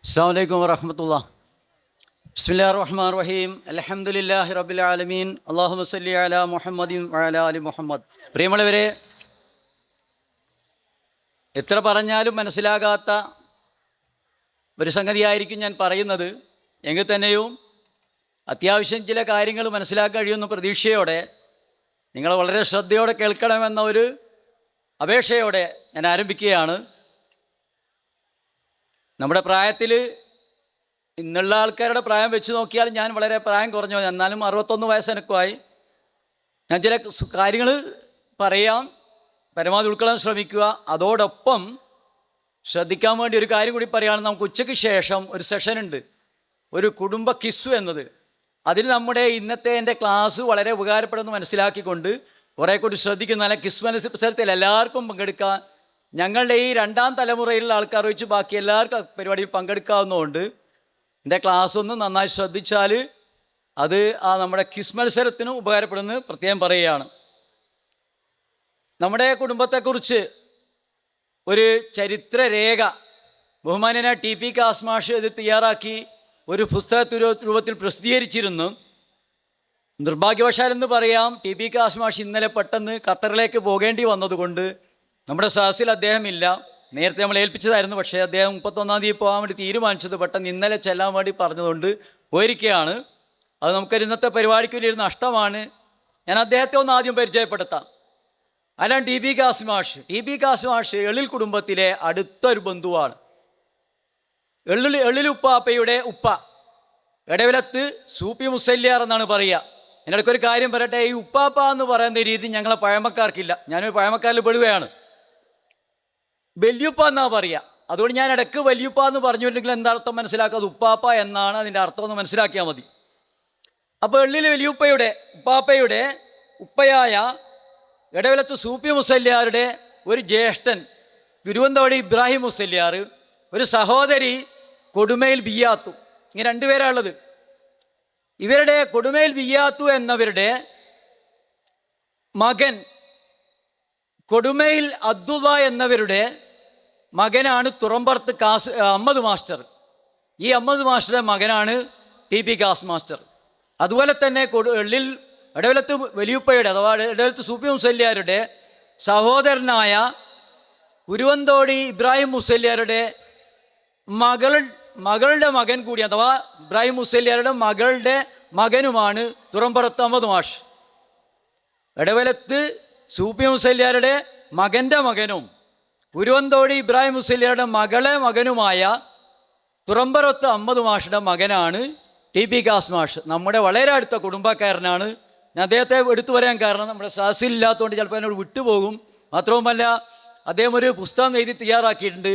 അസ്സലാമു അലൈക്കും വറഹ്മത്തുള്ളാഹി. ബിസ്മില്ലാഹിർ റഹ്മാനിർ റഹീം. അൽഹംദുലില്ലാഹി റബ്ബിൽ ആലമീൻ. അല്ലാഹുമ്മ സ്വല്ലി അലാ മുഹമ്മദിൻ വഅലാ ആലി മുഹമ്മദ്. പ്രിയമുള്ളവരെ, എത്ര പറഞ്ഞാലും മനസ്സിലാകാത്ത ഒരു സംഗതിയായിരിക്കും ഞാൻ പറയുന്നത്. എങ്കിൽ തന്നെയും അത്യാവശ്യം ചില കാര്യങ്ങൾ മനസ്സിലാക്കാൻ കഴിയുന്ന പ്രതീക്ഷയോടെ നിങ്ങൾ വളരെ ശ്രദ്ധയോടെ കേൾക്കണമെന്ന ഒരു അപേക്ഷയോടെ ഞാൻ ആരംഭിക്കുകയാണ്. നമ്മുടെ പ്രായത്തിൽ ഇന്നുള്ള ആൾക്കാരുടെ പ്രായം വെച്ച് നോക്കിയാൽ ഞാൻ വളരെ പ്രായം കുറഞ്ഞു, എന്നാലും 61 വയസ്സ് എനിക്കുമായി. ഞാൻ ചില കാര്യങ്ങൾ പറയാം, പരമാവധി ഉൾക്കൊള്ളാൻ ശ്രമിക്കുക. അതോടൊപ്പം ശ്രദ്ധിക്കാൻ വേണ്ടി ഒരു കാര്യം കൂടി പറയുകയാണ്. നമുക്ക് ഉച്ചയ്ക്ക് ശേഷം ഒരു സെഷനുണ്ട്, ഒരു കുടുംബ കിസ്സു എന്നത്. അതിന് നമ്മുടെ ഇന്നത്തെ എൻ്റെ ക്ലാസ് വളരെ ഉപകാരപ്പെടുമെന്ന് മനസ്സിലാക്കിക്കൊണ്ട് കുറേ കൂടി ശ്രദ്ധിക്കുന്ന നല്ല കിസ്സു മത്സരത്തിൽ എല്ലാവർക്കും പങ്കെടുക്കാൻ, ഞങ്ങളുടെ ഈ 2ാം തലമുറയിലുള്ള ആൾക്കാർ വെച്ച് ബാക്കി എല്ലാവർക്കും പരിപാടിയിൽ പങ്കെടുക്കാവുന്നതുകൊണ്ട് എൻ്റെ ക്ലാസ് ഒന്ന് നന്നായി ശ്രദ്ധിച്ചാൽ അത് നമ്മുടെ ക്വിസ് മത്സരത്തിനും ഉപകാരപ്പെടുമെന്ന് പ്രത്യേകം പറയുകയാണ്. നമ്മുടെ കുടുംബത്തെക്കുറിച്ച് ഒരു ചരിത്രരേഖ ബഹുമാന്യനായ TP കാസ്മാഷ് ഇത് തയ്യാറാക്കി ഒരു പുസ്തക രൂപത്തിൽ പ്രസിദ്ധീകരിച്ചിരുന്നു. നിർഭാഗ്യവശാലെന്ന് പറയാം, TP കാസ്മാഷ് ഇന്നലെ പെട്ടെന്ന് ഖത്തറിലേക്ക് പോകേണ്ടി വന്നതുകൊണ്ട് നമ്മുടെ സദസ്സിൽ അദ്ദേഹം ഇല്ല. നേരത്തെ നമ്മൾ ഏൽപ്പിച്ചതായിരുന്നു, പക്ഷേ അദ്ദേഹം 31-ാം തീയതി പോകാൻ വേണ്ടി തീരുമാനിച്ചത് പെട്ടെന്ന് ഇന്നലെ ചെല്ലാൻ വേണ്ടി പറഞ്ഞതുകൊണ്ട് പോയിരിക്കുകയാണ്. അത് നമുക്കൊരു ഇന്നത്തെ പരിപാടിക്ക് വലിയൊരു നഷ്ടമാണ്. ഞാൻ അദ്ദേഹത്തെ ഒന്ന് ആദ്യം പരിചയപ്പെടുത്താം. അല്ലാണ്ട് TP കാസ്മാഷ് എളിൽ കുടുംബത്തിലെ അടുത്തൊരു ബന്ധുവാണ്. എള്ളിലുപ്പാപ്പയുടെ ഉപ്പ, ഇടവിലത്ത് സൂപ്പി മുസല്യാർ എന്നാണ് പറയുക. എന്നിടയ്ക്കൊരു കാര്യം പറയട്ടെ, ഈ ഉപ്പാപ്പ എന്ന് പറയുന്ന രീതി ഞങ്ങളെ പഴമക്കാർക്കില്ല. ഞാനൊരു പഴമക്കാരിൽ പെടുകയാണ്. വല്യുപ്പ എന്നാണ് പറയുക. അതുകൊണ്ട് ഞാൻ ഇടയ്ക്ക് വല്യുപ്പ എന്ന് പറഞ്ഞിട്ടുണ്ടെങ്കിൽ എന്താ അർത്ഥം മനസ്സിലാക്കാതെ ഉപ്പാപ്പ എന്നാണ് അതിൻ്റെ അർത്ഥം എന്ന് മനസ്സിലാക്കിയാൽ മതി. അപ്പോൾ എള്ളിൽ ഉപ്പാപ്പയുടെ ഉപ്പയായ ഇടവിലത്ത് സൂപ്പി മുസല്യാരുടെ ഒരു ജ്യേഷ്ഠൻ ഗുരുവന്തോടി ഇബ്രാഹിം മുസല്യാർ, ഒരു സഹോദരി കൊടുമേൽ ബിയാത്തു, ഇങ്ങനെ 2 പേരാണുള്ളത്. ഇവരുടെ കൊടുമേൽ ബിയാത്തു എന്നവരുടെ മകൻ കൊടുമേൽ അബ്ദുള്ള എന്നവരുടെ മകനാണ് തുറമ്പറത്ത് അഹമ്മദ് മാസ്റ്റർ. ഈ അഹമ്മദ് മാസ്റ്ററുടെ മകനാണ് TP കാസ് മാസ്റ്റർ. അതുപോലെ തന്നെ ഇടവിലത്ത് വലിയുപ്പയുടെ അഥവാ ഇടവിലത്ത് സൂപ്പി മുസല്യാരുടെ സഹോദരനായ കുരുവന്തോടി ഇബ്രാഹിം മുസല്യാരുടെ മകളുടെ മകൻ കൂടി, അഥവാ ഇബ്രാഹിം മുസല്യാരുടെ മകളുടെ മകനുമാണ് തുറമ്പറത്ത് അഹമ്മദ് മാഷ്. ഇടവിലത്ത് സൂപ്പി മുസല്യാരുടെ മകൻ്റെ മകനും കുരുവന്തോടി ഇബ്രാഹിം മുസല്യാരുടെ മകനുമായ തുറമ്പറത്ത് അഹമ്മദ് മാഷിൻ്റെ മകനാണ് TP കാസ് മാഷ്. നമ്മുടെ വളരെ അടുത്ത കുടുംബക്കാരനാണ്. ഞാൻ അദ്ദേഹത്തെ എടുത്തു പറയാൻ കാരണം നമ്മുടെ സാസിലില്ലാത്തതുകൊണ്ട് ചിലപ്പോൾ എന്നോട് വിട്ടുപോകും. മാത്രവുമല്ല, അദ്ദേഹം ഒരു പുസ്തകം എഴുതി തയ്യാറാക്കിയിട്ടുണ്ട്.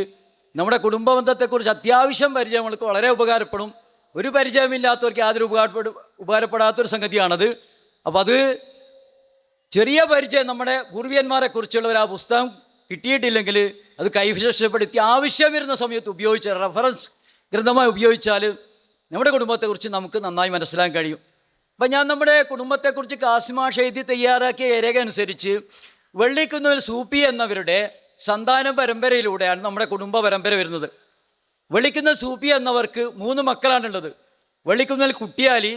നമ്മുടെ കുടുംബ ബന്ധത്തെക്കുറിച്ച് അത്യാവശ്യം പരിചയങ്ങൾക്ക് വളരെ ഉപകാരപ്പെടും. ഒരു പരിചയമില്ലാത്തവർക്ക് യാതൊരു ഉപകാരപ്പെടാത്തൊരു സംഗതിയാണത്. അപ്പോൾ അത് ചെറിയ പരിചയം നമ്മുടെ പൂർവികന്മാരെ കുറിച്ചുള്ളവർ ആ പുസ്തകം കിട്ടിയിട്ടില്ലെങ്കിൽ അത് കൈവശപ്പെടുത്തി ആവശ്യം വരുന്ന സമയത്ത് ഉപയോഗിച്ച് റെഫറൻസ് ഗ്രന്ഥമായി ഉപയോഗിച്ചാൽ നമ്മുടെ കുടുംബത്തെക്കുറിച്ച് നമുക്ക് നന്നായി മനസ്സിലാക്കാൻ കഴിയും. അപ്പം ഞാൻ നമ്മുടെ കുടുംബത്തെക്കുറിച്ച് കാസിമാഷ് എഴുതി തയ്യാറാക്കിയ രേഖ അനുസരിച്ച് വെള്ളിക്കുന്നിൽ സൂപ്പി എന്നവരുടെ സന്താന പരമ്പരയിലൂടെയാണ് നമ്മുടെ കുടുംബ പരമ്പര വരുന്നത്. വെള്ളിക്കുന്നിൽ സൂപ്പി എന്നവർക്ക് 3 മക്കളാണുള്ളത്. വെള്ളിക്കുന്നിൽ കുട്ടിയാലി,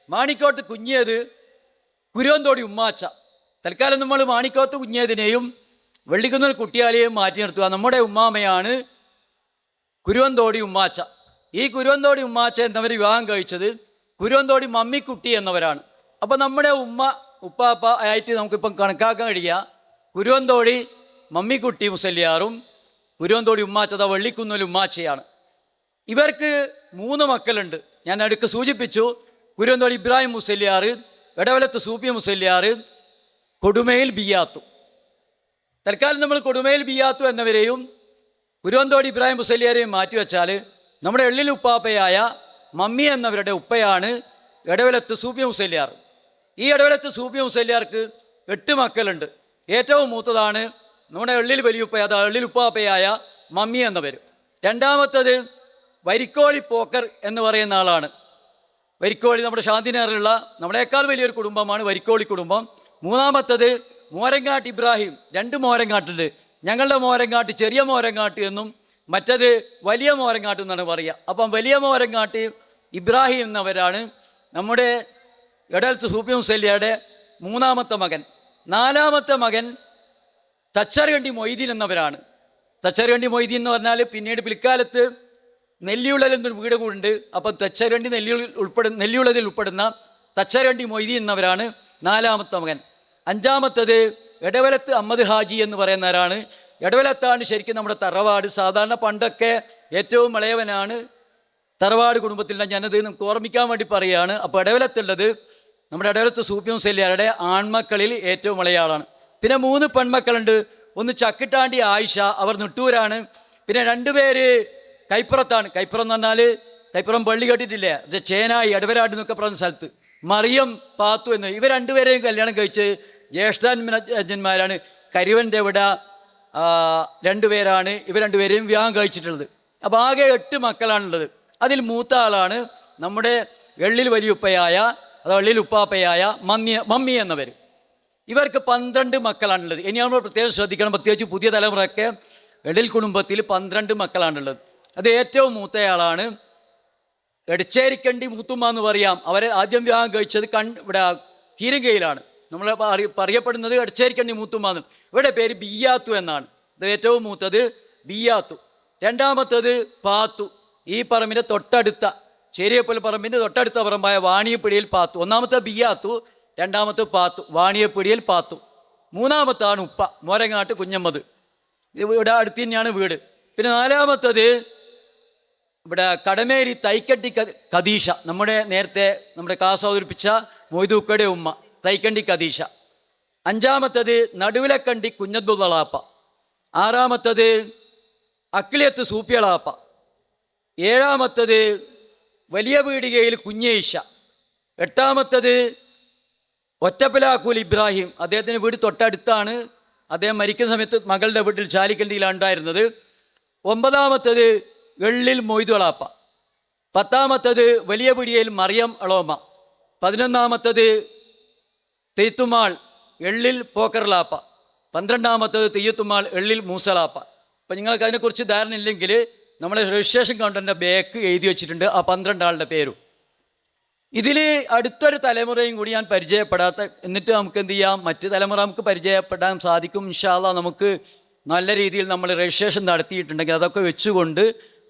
മാണിക്കോട്ട് കുഞ്ഞിയത്, കുരുവന്തോടി ഉമ്മാച്ച. തൽക്കാലം നമ്മൾ മാണിക്കോത്ത് കുഞ്ഞേതിനെയും വെള്ളിക്കുന്നിൽ കുട്ടിയാലിയെയും മാറ്റി നിർത്തുക. നമ്മുടെ ഉമ്മാമയാണ് കുരുവന്തോടി ഉമ്മാച്ച. ഈ കുരുവന്തോടി ഉമ്മാച്ച എന്നവർ വിവാഹം കഴിച്ചത് കുരുവന്തോടി മമ്മിക്കുട്ടി എന്നവരാണ്. അപ്പോൾ നമ്മുടെ ഉപ്പാപ്പ ആയിട്ട് നമുക്കിപ്പം കണക്കാക്കാൻ കഴിയുക കുരുവന്തോടി മമ്മിക്കുട്ടി മുസല്യാറും കുരുവന്തോടി ഉമ്മാച്ച വെള്ളിക്കുന്നിൽ ഉമ്മാച്ചയാണ്. ഇവർക്ക് 3 മക്കളുണ്ട്. ഞാൻ അടുക്ക് സൂചിപ്പിച്ചു. കുരുവന്തോടി ഇബ്രാഹിം മുസല്യാർ, ഇടവലത്ത് സൂപ്പി മുസല്യാർ, കൊടുമേൽ ബിയാത്തു. തൽക്കാലം നമ്മൾ കൊടുമേൽ ബിയാത്തു എന്നവരെയും കുരുവന്തോടി ഇബ്രാഹിം മുസല്യാരെയും മാറ്റിവെച്ചാൽ നമ്മുടെ എള്ളിൽ ഉപ്പാപ്പയായ മമ്മി എന്നവരുടെ ഉപ്പയാണ് ഇടവലത്ത് സൂപ്പി മുസല്യാർ. ഈ ഇടവലത്ത് സൂപ്പി മുസല്യാർക്ക് 8 മക്കളുണ്ട്. ഏറ്റവും മൂത്തതാണ് നമ്മുടെ എള്ളിൽ വലിയുപ്പ, അതായത് എള്ളിൽ ഉപ്പാപ്പയായ മമ്മി എന്നവർ. രണ്ടാമത്തത് വരിക്കോളി പോക്കർ എന്ന് പറയുന്ന ആളാണ്. വരിക്കോളി നമ്മുടെ ശാന്തിനഗറിലുള്ള നമ്മളെക്കാൾ വലിയൊരു കുടുംബമാണ് വരിക്കോളി കുടുംബം. മൂന്നാമത്തത് മോരങ്ങാട്ട് ഇബ്രാഹിം. 2 മോരങ്ങാട്ടുണ്ട്. ഞങ്ങളുടെ മോരങ്ങാട്ട് ചെറിയ മോരങ്ങാട്ട് എന്നും മറ്റത് വലിയ മോരങ്ങാട്ട് എന്നാണ് പറയുക. അപ്പം വലിയ മോരങ്ങാട്ട് ഇബ്രാഹിം എന്നവരാണ് നമ്മുടെ എടൽത്ത് സൂഫി മുസല്ലിയുടെ മൂന്നാമത്തെ മകൻ. നാലാമത്തെ മകൻ തച്ചർകണ്ടി മൊയ്തീൻ എന്നവരാണ്. തച്ചർകണ്ടി മൊയ്തീൻ എന്ന് പറഞ്ഞാൽ പിന്നീട് പിൽക്കാലത്ത് നെല്ലിയുള്ളതിൽ എന്നൊരു വീട് കൂടുണ്ട്. അപ്പം തച്ചർകണ്ടി നെല്ലിയുള്ളതിൽ ഉൾപ്പെടുന്ന തച്ചർകണ്ടി മൊയ്തീൻ എന്നവരാണ് നാലാമത്തെ മകൻ. അഞ്ചാമത്തത് എടവലത്ത് അഹമ്മദ് ഹാജി എന്ന് പറയുന്നവരാണ്. എടവലത്താണ് ശരിക്കും നമ്മുടെ തറവാട്. സാധാരണ പണ്ടൊക്കെ ഏറ്റവും ഇളയവനാണ് തറവാട് കുടുംബത്തിലുള്ള. ഞാനത് നമുക്ക് ഓർമ്മിക്കാൻ വേണ്ടി പറയുകയാണ്. അപ്പോൾ എടവലത്തുള്ളത് നമ്മുടെ എടവലത്ത് സൂഫി മുസല്ലിയാരുടെ ആൺമക്കളിൽ ഏറ്റവും ഇളയാളാണ്. പിന്നെ 3 പെൺമക്കളുണ്ട്. ഒന്ന് ചക്കിട്ടാണ്ടി ആയിഷ, അവർ നെട്ടൂരാണ്. പിന്നെ 2 പേര് കൈപ്പുറത്താണ്. കൈപ്പുറം എന്ന് പറഞ്ഞാൽ കൈപ്പുറം പള്ളി കേട്ടിട്ടില്ലേ, ചേനായി എടവരാട് എന്നൊക്കെ പറയുന്ന സ്ഥലത്ത്. മറിയം, പാത്തു എന്ന് ഇവർ 2 പേരെയും കല്യാണം കഴിച്ച് ജ്യേഷ്ഠന്മാരാണ്. കരിവൻ്റെ ഇവിടെ 2 പേരാണ് ഇവർ 2 പേരെയും വിവാഹം കഴിച്ചിട്ടുള്ളത്. അപ്പോൾ ആകെ 8 മക്കളാണുള്ളത്. അതിൽ മൂത്ത ആളാണ് നമ്മുടെ എള്ളിൽ വലിയുപ്പയായ അഥവാ എള്ളിൽ ഉപ്പാപ്പയായ മമ്മി എന്നവർ. ഇവർക്ക് 12 മക്കളാണുള്ളത്. ഇനി നമ്മൾ പ്രത്യേകം ശ്രദ്ധിക്കണം, പ്രത്യേകിച്ച് പുതിയ തലമുറയൊക്കെ എള്ളിൽ കുടുംബത്തിൽ 12 മക്കളാണുള്ളത്. അത് ഏറ്റവും മൂത്തയാളാണ് എടച്ചേരിക്കണ്ടി മൂത്തുമ്മ എന്ന് പറയാം. അവരെ ആദ്യം വിവാഹം കഴിച്ചത് ഇവിടെ കീരങ്കയിലാണ്. നമ്മൾ പറയപ്പെടുന്നത് എടച്ചേരിക്കണ്ടി മൂത്തുമ്മ എന്ന്. ഇവിടെ പേര് ബിയ്യാത്തു എന്നാണ്. ഇത് ഏറ്റവും മൂത്തത് ബിയ്യാത്തു. രണ്ടാമത്തത് പാത്തു. ഈ പറമ്പിൻ്റെ തൊട്ടടുത്ത ചേരിയപ്പൽ പറമ്പിൻ്റെ തൊട്ടടുത്ത പറമ്പായ വാണിയപ്പിടിയിൽ പാത്തു. ഒന്നാമത്തെ ബിയ്യാത്തു, രണ്ടാമത്തെ പാത്തു, വാണിയപ്പിടിയിൽ പാത്തു. മൂന്നാമത്താണ് ഉപ്പ, മോരങ്ങാട്ട് കുഞ്ഞമ്മദ്. ഇവിടെ അടുത്ത് തന്നെയാണ് വീട്. പിന്നെ നാലാമത്തത് ഇവിടെ കടമേരി തൈക്കണ്ടി ഖദീഷ, നേരത്തെ നമ്മുടെ ക്ലാസ് അവതരിപ്പിച്ച മൊയ്തൂക്കയുടെ ഉമ്മ തൈക്കണ്ടി ഖദീഷ. അഞ്ചാമത്തത് നടുവിലക്കണ്ടി കുഞ്ഞബ്ദുള്ളാപ്പ. ആറാമത്തത് അക്കിളിയത്ത് സൂപ്പിയളാപ്പ. ഏഴാമത്തത് വലിയ പീടികയിൽ കുഞ്ഞേഷ. എട്ടാമത്തത് ഒറ്റപ്പലാക്കൂൽ ഇബ്രാഹിം, അദ്ദേഹത്തിൻ്റെ വീട് തൊട്ടടുത്താണ്. അദ്ദേഹം മരിക്കുന്ന സമയത്ത് മകളുടെ വീട്ടിൽ ചാലിക്കണ്ടിയിലാണ് ഉണ്ടായിരുന്നത്. ഒമ്പതാമത്തത് എള്ളിൽ മൊയ്തുളാപ്പ. പത്താമത്തത് വലിയ പീടികയിൽ മറിയം അളോമ. 11ാമത്തത് തെയ്ത്തുമാൾ എള്ളിൽ പോക്കർലാപ്പ. 12ാമത്തത് തെയ്യത്തുമാൾ എള്ളിൽ മൂസലാപ്പ. അപ്പം നിങ്ങൾക്ക് അതിനെക്കുറിച്ച് ധാരണ ഇല്ലെങ്കിൽ നമ്മളെ രജിസ്ട്രേഷൻ കൗണ്ടറിൻ്റെ ബാക്ക് എഴുതി വെച്ചിട്ടുണ്ട് ആ 12 ആളുടെ പേരും. ഇതിൽ അടുത്തൊരു തലമുറയും കൂടി ഞാൻ പരിചയപ്പെടാത്ത, എന്നിട്ട് നമുക്ക് എന്ത് ചെയ്യാം, മറ്റ് തലമുറ നമുക്ക് പരിചയപ്പെടാൻ സാധിക്കും. ഇൻഷാ അല്ലാഹ് നമുക്ക് നല്ല രീതിയിൽ നമ്മൾ രജിസ്ട്രേഷൻ നടത്തിയിട്ടുണ്ടെങ്കിൽ അതൊക്കെ വെച്ചുകൊണ്ട്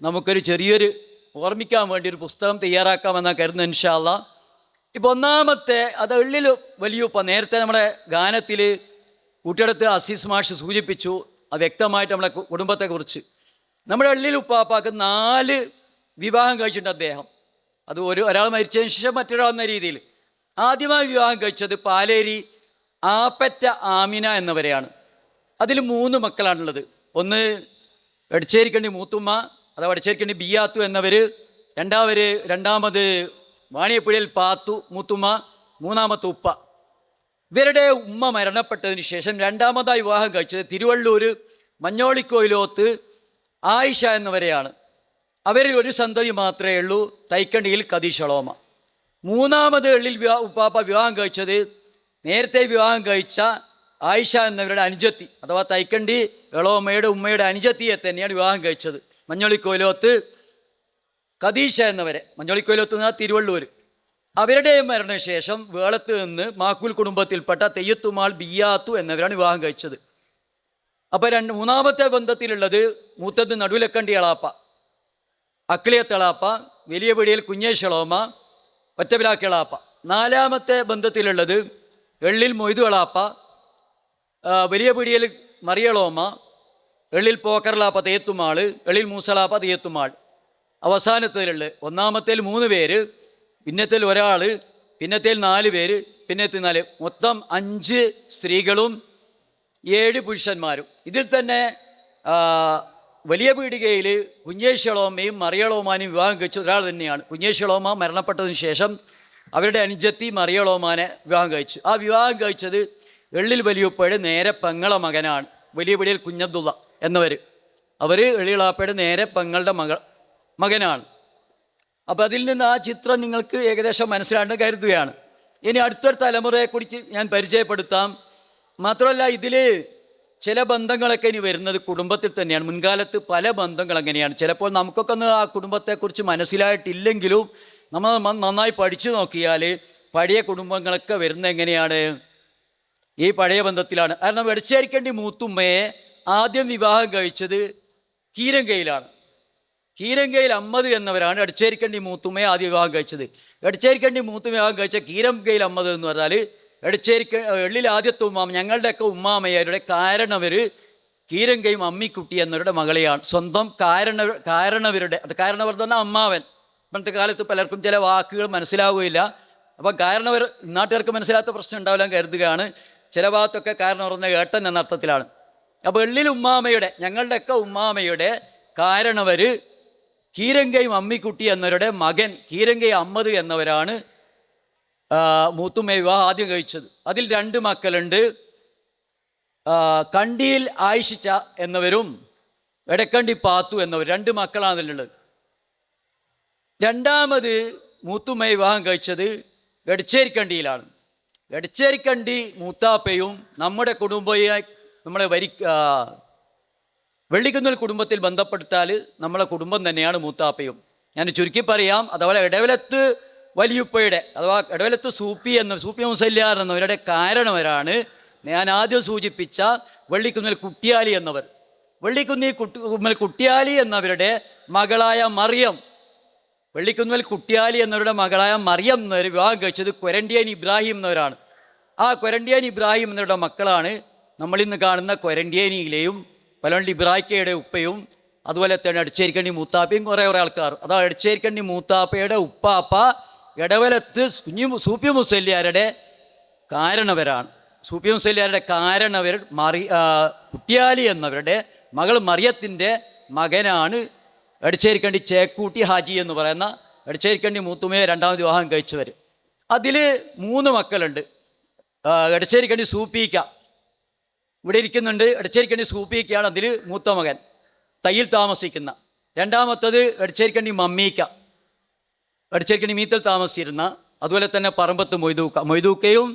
നമുക്കൊരു ചെറിയൊരു ഓർമ്മിക്കാൻ വേണ്ടി ഒരു പുസ്തകം തയ്യാറാക്കാമെന്നാണ് കരുതുന്നത് ഇൻഷാ അല്ലാഹ്. ഇപ്പോൾ ഒന്നാമത്തെ അത് എള്ളിൽ വലിയുപ്പ. നേരത്തെ നമ്മുടെ ഗാനത്തിൽ കൂട്ടിയെടുത്ത് അസീസ് മാഷ് സൂചിപ്പിച്ചു അത് വ്യക്തമായിട്ട് നമ്മളെ കുടുംബത്തെക്കുറിച്ച്. നമ്മുടെ എള്ളിൽ ഉപ്പാപ്പാക്ക് 4 വിവാഹം കഴിച്ചിട്ടുണ്ട് അദ്ദേഹം. അത് ഒരാൾ മരിച്ചതിന് ശേഷം മറ്റൊരാൾ എന്ന രീതിയിൽ. ആദ്യമായി വിവാഹം കഴിച്ചത് പാലേരി ആപ്പറ്റ ആമിന എന്നവരെയാണ്. അതിൽ 3 മക്കളാണുള്ളത്. ഒന്ന് എടച്ചേരിക്കണ്ടി മൂത്തുമ്മ അഥവാ എടച്ചേരിക്കണ്ടി ബിയ്യാത്തു എന്നവർ. രണ്ടാമത് വാണിയപ്പുഴയിൽ പാത്തു മൂത്തുമ്മ. മൂന്നാമത്തെ ഉപ്പ. ഇവരുടെ ഉമ്മ മരണപ്പെട്ടതിന് ശേഷം രണ്ടാമതായി വിവാഹം കഴിച്ചത് തിരുവള്ളൂർ മഞ്ഞോളിക്കോയിലോത്ത് ആയിഷ എന്നവരെയാണ്. അവരിൽ ഒരു സന്തതി മാത്രമേ ഉള്ളൂ, തൈക്കണ്ടിയിൽ ഖദീഷ അളോമ. മൂന്നാമത് എള്ളിൽ ഉപ്പാപ്പ വിവാഹം കഴിച്ചത് നേരത്തെ വിവാഹം കഴിച്ച ആയിഷ എന്നവരുടെ അനുജത്തി അഥവാ തൈക്കണ്ടി എളോമയുടെ ഉമ്മയുടെ അനുജത്തിയെ തന്നെയാണ് വിവാഹം കഴിച്ചത്. മഞ്ഞോളിക്കോയിലോത്ത് ഖദീഷ എന്നവരെ. മഞ്ഞോളിക്കോയിലോത്ത് എന്നാൽ തിരുവള്ളൂർ. അവരുടെ മരണശേഷം വേളത്ത് നിന്ന് മാക്കൂൽ കുടുംബത്തിൽപ്പെട്ട തെയ്യത്തുമാൾ ബിയ്യാത്തു എന്നവരാണ് വിവാഹം കഴിച്ചത്. അപ്പോൾ മൂന്നാമത്തെ ബന്ധത്തിലുള്ളത് മൂത്തത് നടുവിലക്കണ്ടി അളാപ്പ, അക്കിളിയത്തളാപ്പ, വലിയ പീടികയിൽ കുഞ്ഞേശളോമ, ഒറ്റപ്പിലാക്കിളാപ്പ. നാലാമത്തെ ബന്ധത്തിലുള്ളത് എള്ളിൽ മൊയ്തു അളാപ്പ, വലിയ പീടികയിൽ മറിയളോമ, എള്ളിൽ പോക്കർലാപ്പ തെയ്യത്തുമാൾ, എള്ളിൽ മൂസലാപ്പ തെയ്യത്തുമാൾ. അവസാനത്തിലുള്ളത് ഒന്നാമത്തേൽ 3 പേര്, പിന്നത്തേൽ ഒരാൾ, പിന്നത്തേൽ 4 പേര്, പിന്നത്തേൽ 4, മൊത്തം 5 സ്ത്രീകളും 7 പുരുഷന്മാരും. ഇതിൽ തന്നെ വലിയ പീടികയിൽ കുഞ്ഞേശളോമയും മറിയളോമാനെയും വിവാഹം കഴിച്ച ഒരാൾ തന്നെയാണ്. കുഞ്ഞേശളോമ മരണപ്പെട്ടതിന് ശേഷം അവരുടെ അനുജത്തി മറിയളോമാനെ വിവാഹം കഴിച്ചു. ആ വിവാഹം കഴിച്ചത് എള്ളിൽ വലിയുപ്പയുടെ നേരെ പെങ്ങള മകനാണ്, വലിയ പീടികയിൽ കുഞ്ഞബ്ദുള്ള എന്നവർ. അവർ എള്ളിളാപ്പയുടെ നേരെ പെങ്ങളുടെ മകനാണ്. അപ്പോൾ അതിൽ നിന്ന് ആ ചിത്രം നിങ്ങൾക്ക് ഏകദേശം മനസ്സിലാണെന്ന് കരുതുകയാണ്. ഇനി അടുത്തൊരു തലമുറയെക്കുറിച്ച് ഞാൻ പരിചയപ്പെടുത്താം. മാത്രമല്ല ഇതിൽ ചില ബന്ധങ്ങളൊക്കെ ഇനി വരുന്നത് കുടുംബത്തിൽ തന്നെയാണ്. മുൻകാലത്ത് പല ബന്ധങ്ങൾ അങ്ങനെയാണ്. ചിലപ്പോൾ നമുക്കൊക്കെ ഒന്ന് ആ കുടുംബത്തെക്കുറിച്ച് മനസ്സിലായിട്ടില്ലെങ്കിലും നമ്മൾ നന്നായി പഠിച്ചു നോക്കിയാൽ പഴയ കുടുംബങ്ങളൊക്കെ വരുന്നത് എങ്ങനെയാണ്? ഈ പഴയ ബന്ധത്തിലാണ്. കാരണം എടച്ചേരിക്കണ്ടി മൂത്തുമ്മയെ ആദ്യം വിവാഹം കഴിച്ചത് കീരങ്കയിലാണ്. കീരങ്കയിൽ അമ്മദ് എന്നവരാണ് എടച്ചേരിക്കണ്ടി മൂത്തുമ്മയെ ആദ്യം വിവാഹം കഴിച്ചത്. എടച്ചേരിക്കണ്ടി മൂത്തുമ്മ വിവാഹം കഴിച്ച കീരങ്കയിൽ അമ്മദ് എന്ന് പറഞ്ഞാൽ എള്ളിൽ ആദ്യത്തെ ഉമ്മാമ, ഞങ്ങളുടെയൊക്കെ ഉമ്മാമയരുടെ കാരണവർ കീരങ്കയും അമ്മിക്കുട്ടി എന്നവരുടെ മകളെയാണ്. സ്വന്തം കാരണവരുടെ, അത് കാരണവർ തന്നെ അമ്മാവൻ. ഇപ്പോഴത്തെ കാലത്ത് പലർക്കും ചില വാക്കുകൾ മനസ്സിലാവുകയില്ല. അപ്പം കാരണവർ നാട്ടുകാർക്ക് മനസ്സിലാത്ത പ്രശ്നം ഉണ്ടാവില്ല കരുതുകയാണ്. ചില ഭാഗത്തൊക്കെ കാരണവർ പറഞ്ഞ ഏട്ടൻ എന്ന അർത്ഥത്തിലാണ്. അപ്പോൾ എള്ളിൽ ഉമ്മാമയുടെ, ഞങ്ങളുടെയൊക്കെ ഉമ്മാമയുടെ കാരണവർ കീരങ്കയും അമ്മിക്കുട്ടി എന്നവരുടെ മകൻ കീരങ്കൈ അമ്മദ് എന്നവരാണ് മൂത്തുമ്മ വിവാഹം ആദ്യം കഴിച്ചത്. അതിൽ 2 മക്കളുണ്ട്. കണ്ടിയിൽ ആയിഷിച്ച എന്നവരും എടക്കണ്ടി പാത്തു എന്നവർ 2 മക്കളാണ് അതിലുള്ളത്. രണ്ടാമത് മൂത്തുമ്മ വിവാഹം കഴിച്ചത് എടച്ചേരിക്കണ്ടിയിലാണ്. എടച്ചേരിക്കണ്ടി മൂത്താപ്പയും നമ്മുടെ കുടുംബമായി നമ്മളെ വെള്ളിക്കുന്നിൽ കുടുംബത്തിൽ ബന്ധപ്പെടുത്താൽ നമ്മളെ കുടുംബം തന്നെയാണ് മൂത്താപ്പയും. ഞാൻ ചുരുക്കി പറയാം. അഥവാ ഇടവലത്ത് വലിയുപ്പയുടെ അഥവാ ഇടവലത്ത് സൂപ്പി മുസല്യാർ എന്നവരുടെ കാരണവരാണ് ഞാൻ ആദ്യം സൂചിപ്പിച്ച വെള്ളിക്കുന്നിൽ കുട്ടിയാലി എന്നവർ. വെള്ളിക്കുന്നിൽ കുട്ടിയാലി എന്നവരുടെ മകളായ മറിയം, വെള്ളിക്കുന്നിൽ കുട്ടിയാലി എന്നവരുടെ മകളായ മറിയം എന്നവർ വിവാഹം കഴിച്ചത് കൊരണ്ടിയൻ ഇബ്രാഹിം എന്നവരാണ്. ആ കൊരണ്ടിയൻ ഇബ്രാഹിം എന്നവരുടെ മക്കളാണ് നമ്മളിന്ന് കാണുന്ന കൊരണ്ടിയനിയിലെയും പലവണ്ടി ഇബ്രാഹിക്കയുടെ ഉപ്പയും അതുപോലെ തന്നെ എടച്ചേരിക്കണ്ടി മൂത്താപ്പയും കുറേ ആൾക്കാർ. അതാ എടച്ചേരിക്കണ്ടി മൂത്താപ്പയുടെ ഉപ്പാപ്പ ഇടവലത്ത് സൂപ്പി മുസല്യാരുടെ കാരണവരാണ്. സൂപ്പി മുസല്യാരുടെ കാരണവർ കുട്ടിയാലി എന്നവരുടെ മകൾ മറിയത്തിൻ്റെ മകനാണ് എടച്ചേരിക്കണ്ടി ചേക്കൂട്ടി ഹാജി എന്ന് പറയുന്ന എടച്ചേരിക്കണ്ടി മൂത്തുമ്മയെ 2ാമത് വിവാഹം കഴിച്ചവർ. അതിൽ 3 മക്കളുണ്ട്. എടച്ചേരിക്കണ്ടി സൂപ്പിക്ക ഇവിടെ ഇരിക്കുന്നുണ്ട്. എടച്ചേരിക്കണ്ടി സൂപ്പിക്കയാണ് അതിൽ മൂത്ത മകൻ, തയ്യിൽ താമസിക്കുന്ന. 2ാമത്തത് എടച്ചേരിക്കണ്ടി മമ്മീക്ക, എടച്ചേരിക്കണ്ടി മീത്തൽ താമസിച്ചിരുന്ന. അതുപോലെ തന്നെ പറമ്പത്ത് മൊയ്തൂക്കയും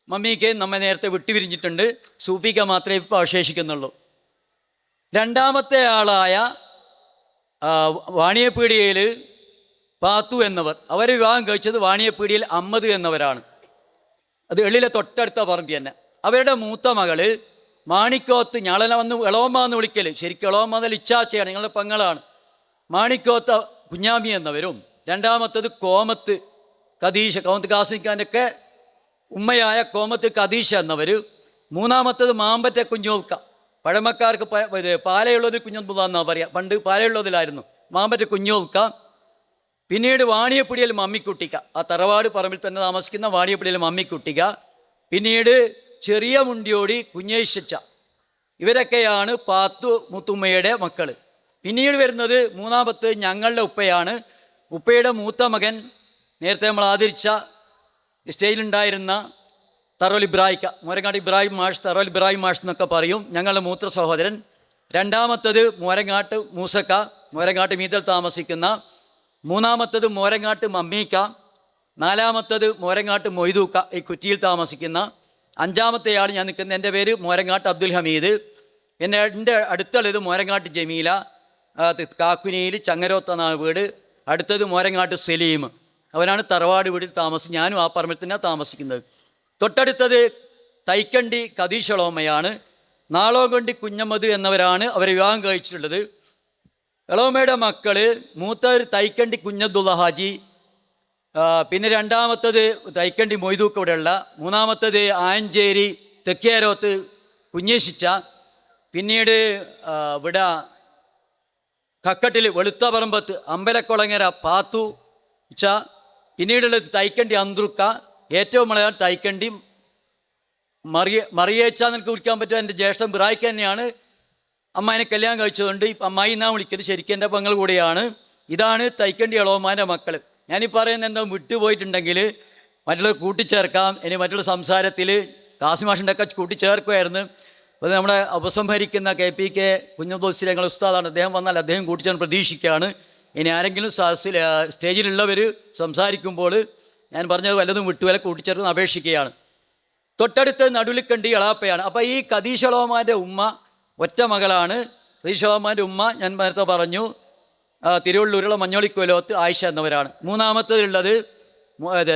മമ്മീക്കയും നമ്മെ നേരത്തെ വിട്ടുപിരിഞ്ഞിട്ടുണ്ട്. സൂപ്പിക്ക മാത്രമേ ഇപ്പോൾ അവശേഷിക്കുന്നുള്ളൂ. 2ാമത്തെ ആളായ വാണിയപ്പീടികയിൽ പാത്തു എന്നവർ, അവർ വിവാഹം കഴിച്ചത് വാണിയപ്പീടിയിൽ അമ്മദ് എന്നവരാണ്. അത് എള്ളിലെ തൊട്ടടുത്ത പറമ്പി തന്നെ. അവരുടെ മൂത്ത മകള് മാണിക്കോത്ത്, ഞാളെല്ലാം വന്ന് എളോമ്മ എന്ന് വിളിക്കൽ, ശരിക്കും എളോമ്മ എന്നല്ല ഇച്ചാച്ചയാണ്, നിങ്ങളുടെ പെങ്ങളാണ്. മാണിക്കോത്ത് കുഞ്ഞാമി എന്നവരും. 2ാമത്തത് കോമത്ത് കദീഷ, കോമത്ത് കാസിക്കാൻ്റെയൊക്കെ ഉമ്മയായ കോമത്ത് കദീഷ എന്നവർ. 3ാമത്തത് മാമ്പറ്റ കുഞ്ഞോൽക്ക, പഴമക്കാർക്ക് പാലയുള്ളതിൽ കുഞ്ഞൊമ്പുക എന്നാണ് പറയുക. പണ്ട് പാലയുള്ളതിലായിരുന്നു മാമ്പറ്റ കുഞ്ഞോൽക്ക. പിന്നീട് വാണിയപ്പിടിയിൽ മമ്മിക്കുട്ടിക്ക, ആ തറവാട് പറമ്പിൽ തന്നെ താമസിക്കുന്ന വാണിയപ്പിടിയിൽ മമ്മിക്കുട്ടിക്ക. പിന്നീട് ചെറിയ മുണ്ടിയോടി കുഞ്ഞേശച്ച. ഇവരൊക്കെയാണ് പാത്തു മുത്തുമ്മയുടെ മക്കൾ. പിന്നീട് വരുന്നത് 3ാമത്തെ ഞങ്ങളുടെ ഉപ്പയാണ്. ഉപ്പയുടെ മൂത്ത മകൻ നേരത്തെ നമ്മൾ ആദരിച്ച സ്റ്റേജിലുണ്ടായിരുന്ന തറോൽ ഇബ്രാഹിക്ക, മോരങ്ങാട്ട് ഇബ്രാഹിം മാഷ്, തറോൽ ഇബ്രാഹിം മാഷ് എന്നൊക്കെ പറയും, ഞങ്ങളുടെ മൂത്ര സഹോദരൻ. 2ാമത്തത് മോരങ്ങാട്ട് മൂസക്ക, മോരങ്ങാട്ട് മീതൽ താമസിക്കുന്ന. 3ാമത്തത് മോരങ്ങാട്ട് മമ്മീക്ക. 4ാമത്തത് മോരങ്ങാട്ട് മൊയ്തൂക്ക, ഈ കുറ്റിയിൽ താമസിക്കുന്ന. 5ാമത്തെ ആൾ ഞാൻ നിൽക്കുന്ന, എൻ്റെ പേര് മോരങ്ങാട്ട് അബ്ദുൽ ഹമീദ്. എൻ്റെ അടുത്തുള്ളത് മോരങ്ങാട്ട് ജമീല, കാക്കുനിയിൽ ചങ്ങരോത്തെന്നാണ് വീട്. അടുത്തത് മോരങ്ങാട്ട് സലീം, അവനാണ് തറവാട് വീട്ടിൽ ഞാനും ആ പറമ്പിൽ തന്നെ താമസിക്കുന്നത്. തൊട്ടടുത്തത് തൈക്കണ്ടി കദീഷളോമയാണ്. നാളോകണ്ടി കുഞ്ഞമ്മദ് എന്നവരാണ് അവർ വിവാഹം കഴിച്ചിട്ടുള്ളത്. എളോമയുടെ മക്കൾ, മൂത്തവർ തൈക്കണ്ടി കുഞ്ഞബ്ദുള്ള ഹാജി, പിന്നെ 2ാമത്തത് തൈക്കണ്ടി മൊയ്തൂക്ക് ഇവിടെയുള്ള. 3ാമത്തത് ആയഞ്ചേരി തെക്കേരോത്ത് കുഞ്ഞേശിച്ച. പിന്നീട് ഇവിടെ കക്കട്ടിൽ വെളുത്ത പറമ്പത്ത് അമ്പലക്കുളങ്ങര പാത്തു ഇച്ച. പിന്നീടുള്ളത് തൈക്കണ്ടി അന്തൃക്ക. ഏറ്റവും വളരെ തൈക്കണ്ടി മറിയേച്ച എന്നൊക്കെ വിളിക്കാൻ പറ്റുക. എൻ്റെ ജ്യേഷ്ഠൻ ബ്രായിക്ക് തന്നെയാണ് അമ്മായിനെ കല്യാണം കഴിച്ചതുകൊണ്ട് അമ്മായി എന്നാ വിളിക്കല്, ശരിക്കും എൻ്റെ പെങ്ങൾ കൂടെയാണ്. ഇതാണ് തൈക്കണ്ടി എളോമാൻ്റെ മക്കൾ. ഞാനീ പറയുന്നത് എന്താ വിട്ടുപോയിട്ടുണ്ടെങ്കിൽ മറ്റുള്ളവർ കൂട്ടിച്ചേർക്കാം. ഇനി മറ്റുള്ള സംസാരത്തിൽ കാസിമാഷിൻ്റെ ഒക്കെ കൂട്ടിച്ചേർക്കുമായിരുന്നു. അത് നമ്മുടെ ഉപസംഹരിക്കുന്ന KPK കുഞ്ഞബ്ദുൽ ഞങ്ങൾ ഉസ്താദാണ്, അദ്ദേഹം വന്നാൽ അദ്ദേഹം കൂട്ടിച്ചേർന്ന് പ്രതീക്ഷിക്കുകയാണ്. ഇനി ആരെങ്കിലും സ്റ്റേജിലുള്ളവർ സംസാരിക്കുമ്പോൾ ഞാൻ പറഞ്ഞത് വല്ലതും വിട്ടുവല്ല കൂട്ടിച്ചേർന്ന് അപേക്ഷിക്കുകയാണ്. തൊട്ടടുത്ത് നടുലിക്കണ്ടി എളാപ്പയാണ്. അപ്പോൾ ഈ കദീഷളോമാൻ്റെ ഉമ്മ ഒറ്റ മകളാണ്. കദീഷളോമാൻ്റെ ഉമ്മ ഞാൻ നേരത്തെ പറഞ്ഞു തിരുവള്ളൂരുള്ള മഞ്ഞോളിക്കോലോത്ത് ആയിഷ എന്നവരാണ്. മൂന്നാമത്തേതുള്ളത്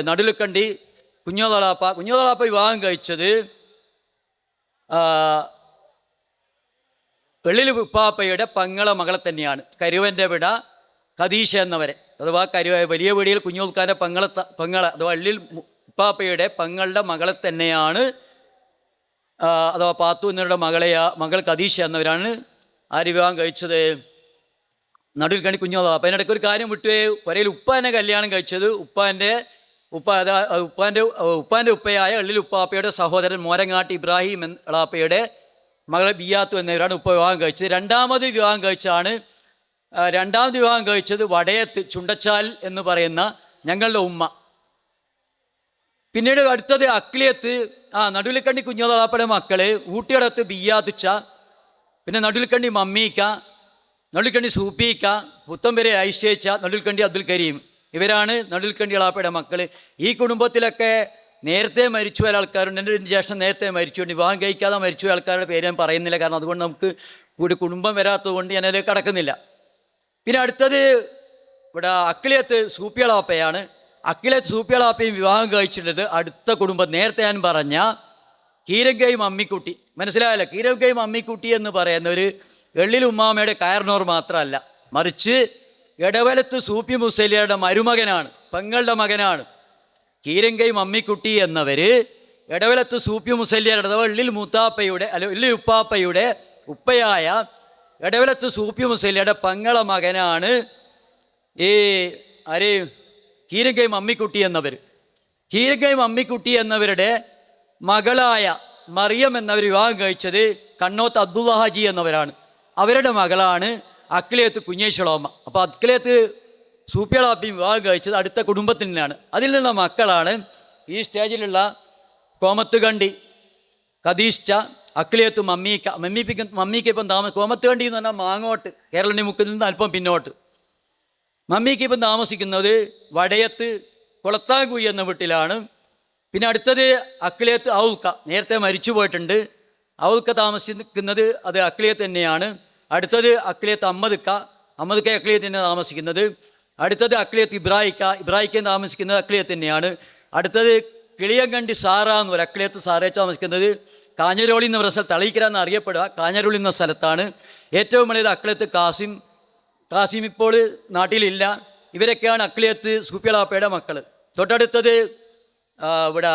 നടുലിക്കണ്ടി കുഞ്ഞോതളാപ്പ. കുഞ്ഞോതളാപ്പ വിവാഹം കഴിച്ചത് വെള്ളിൽ ഉപ്പാപ്പയുടെ പങ്ങള മകളെ തന്നെയാണ്. കരുവൻ്റെ വിട ഖദീഷ എന്നവരെ, അഥവാ വലിയ വീടിയിൽ കുഞ്ഞോൽക്കാൻ്റെ പെങ്ങളെ അഥവാ വെള്ളിൽ ഉപ്പാപ്പയുടെ പെങ്ങളുടെ മകളെ തന്നെയാണ്, അഥവാ പാത്തു എന്നവരുടെ മകൾ ഖദീഷ എന്നവരാണ് ആര് വിവാഹം കഴിച്ചത്? നടുവിൽക്കണ്ടി കുഞ്ഞോതളാപ്പ. അതിനിടയ്ക്ക് ഒരു കാര്യം വിട്ടുപോയി. ഒരേൽ ഉപ്പാനെ കല്യാണം കഴിച്ചത് ഉപ്പാൻ്റെ ഉപ്പയായ എള്ളിൽ ഉപ്പാപ്പയുടെ സഹോദരൻ മോരങ്ങാട്ട് ഇബ്രാഹിം എളാപ്പയുടെ മകളെ ബിയാത്തു എന്നിവരാണ് ഉപ്പ വിവാഹം കഴിച്ചത്. രണ്ടാമത് വിവാഹം കഴിച്ചത് വടയത്ത് ചുണ്ടച്ചാൽ എന്ന് പറയുന്ന ഞങ്ങളുടെ ഉമ്മ. പിന്നീട് അടുത്തത് അക്ലിയത്ത്, നടുവിൽക്കണ്ടി കുഞ്ഞോതളാപ്പയുടെ മക്കള് ഊട്ടിയടത്ത് ബിയാത്തുച്ച, പിന്നെ നടുവിൽക്കണ്ടി മമ്മീക്ക, നടുവിൽക്കണ്ടി സൂപ്പീക്ക, പുത്തമ്പരെ ഐശ്ച, നടുവിൽക്കണ്ടി അബ്ദുൽ കരീം. ഇവരാണ് നടുവിൽക്കണ്ടി എളാപ്പയുടെ മക്കൾ. ഈ കുടുംബത്തിലൊക്കെ നേരത്തെ മരിച്ചുപോയ ആൾക്കാരുണ്ട്. എൻ്റെ ജ്യേഷ്ഠൻ നേരത്തെ മരിച്ചുകൊണ്ട് വിവാഹം കഴിക്കാതെ മരിച്ചുപോയ ആൾക്കാരുടെ പേര് ഞാൻ പറയുന്നില്ല, കാരണം അതുകൊണ്ട് നമുക്ക് കുടുംബം വരാത്തത് കൊണ്ട് ഞാനതിലേക്ക് കടക്കുന്നില്ല. പിന്നെ അടുത്തത് ഇവിടെ അക്കിലത്ത് സൂപ്പിയളാപ്പയാണ്. അക്കിലത്ത് സൂപ്പിയളാപ്പയും വിവാഹം കഴിച്ചിട്ടുള്ളത് അടുത്ത കുടുംബം നേരത്തെ ഞാൻ പറഞ്ഞ കീരങ്കൈ മമ്മിക്കുട്ടി. മനസ്സിലായല്ലോ? കീരങ്കൈ മമ്മിക്കുട്ടി എന്ന് പറയുന്ന ഒരു എള്ളിൽ ഉമ്മാമയുടെ കയർനോർ മാത്രമല്ല, മറിച്ച് എടവലത്ത് സൂപ്പി മുസലിയുടെ മരുമകനാണ്, പെങ്ങളുടെ മകനാണ്. കീരങ്കൈ മമ്മിക്കുട്ടി എന്നവർ എടവലത്ത് സൂപ്പി മുസലിയുടെ അഥവാ എള്ളിൽ ഉപ്പാപ്പയുടെ ഉപ്പയായ എടവലത്ത് സൂപ്പി മുസലിയുടെ പെങ്ങളെ മകനാണ് ഈ കീരങ്കൈ മമ്മിക്കുട്ടി എന്നവർ. കീരങ്കൈ മമ്മിക്കുട്ടി എന്നവരുടെ മകളായ മറിയം എന്നവർ വിവാഹം കഴിച്ചത് കണ്ണോത്ത് അബ്ദുള്ള ഹാജി എന്നവരാണ്. അവരുടെ മകളാണ് അക്ലിയത്ത് കുഞ്ഞേശ്വളോമ്മ. അപ്പോൾ അക്ലിയത്ത് സൂപ്പിയളാപ്പയും വിവാഹം കഴിച്ചത് അടുത്ത കുടുംബത്തിൽ നിന്നാണ്. അതിൽ നിന്ന മക്കളാണ് ഈ സ്റ്റേജിലുള്ള കോമത്തുകണ്ടി ഖദീഷ്ച, അക്ലിയത്ത് മമ്മീക്ക് ഇപ്പം കോമത്തുകണ്ടി എന്ന് പറഞ്ഞാൽ മാങ്ങോട്ട് കേരള മുക്കിൽ നിന്ന് അല്പം പിന്നോട്ട്. മമ്മിക്ക് ഇപ്പം താമസിക്കുന്നത് വടയത്ത് കുളത്താങ്കുയി എന്ന വീട്ടിലാണ്. പിന്നെ അടുത്തത് അക്ലിയത്ത് ഔൽക്ക, നേരത്തെ മരിച്ചു പോയിട്ടുണ്ട്. ഔൽക്ക താമസിക്കുന്നത് അത് അക്ലിയത്ത് തന്നെയാണ്. അടുത്തത് അക്ലിയത്ത് അമ്മദ്ക്ക അക്ലിയത്ത് തന്നെ താമസിക്കുന്നത്. അടുത്തത് അക്ലിയത്ത് ഇബ്രാഹിക്ക താമസിക്കുന്നത് അക്ലിയത്ത് തന്നെയാണ്. അടുത്തത് കിളിയങ്കണ്ടി സാറ എന്ന് പറയും, അക്ലിയത്ത് സാറേച്ച് താമസിക്കുന്നത് കാഞ്ഞരോളി എന്ന പറയുന്ന സ്ഥലത്ത്, തളീക്കര എന്ന് അറിയപ്പെടുക കാഞ്ഞരോളി എന്ന സ്ഥലത്താണ്. ഏറ്റവും വലിയത് അക്ലിയത്ത് കാസിം ഇപ്പോൾ നാട്ടിലില്ല. ഇവരൊക്കെയാണ് അക്ലിയത്ത് സൂപ്പിയളാപ്പയുടെ മക്കൾ. തൊട്ടടുത്തത് ഇവിടെ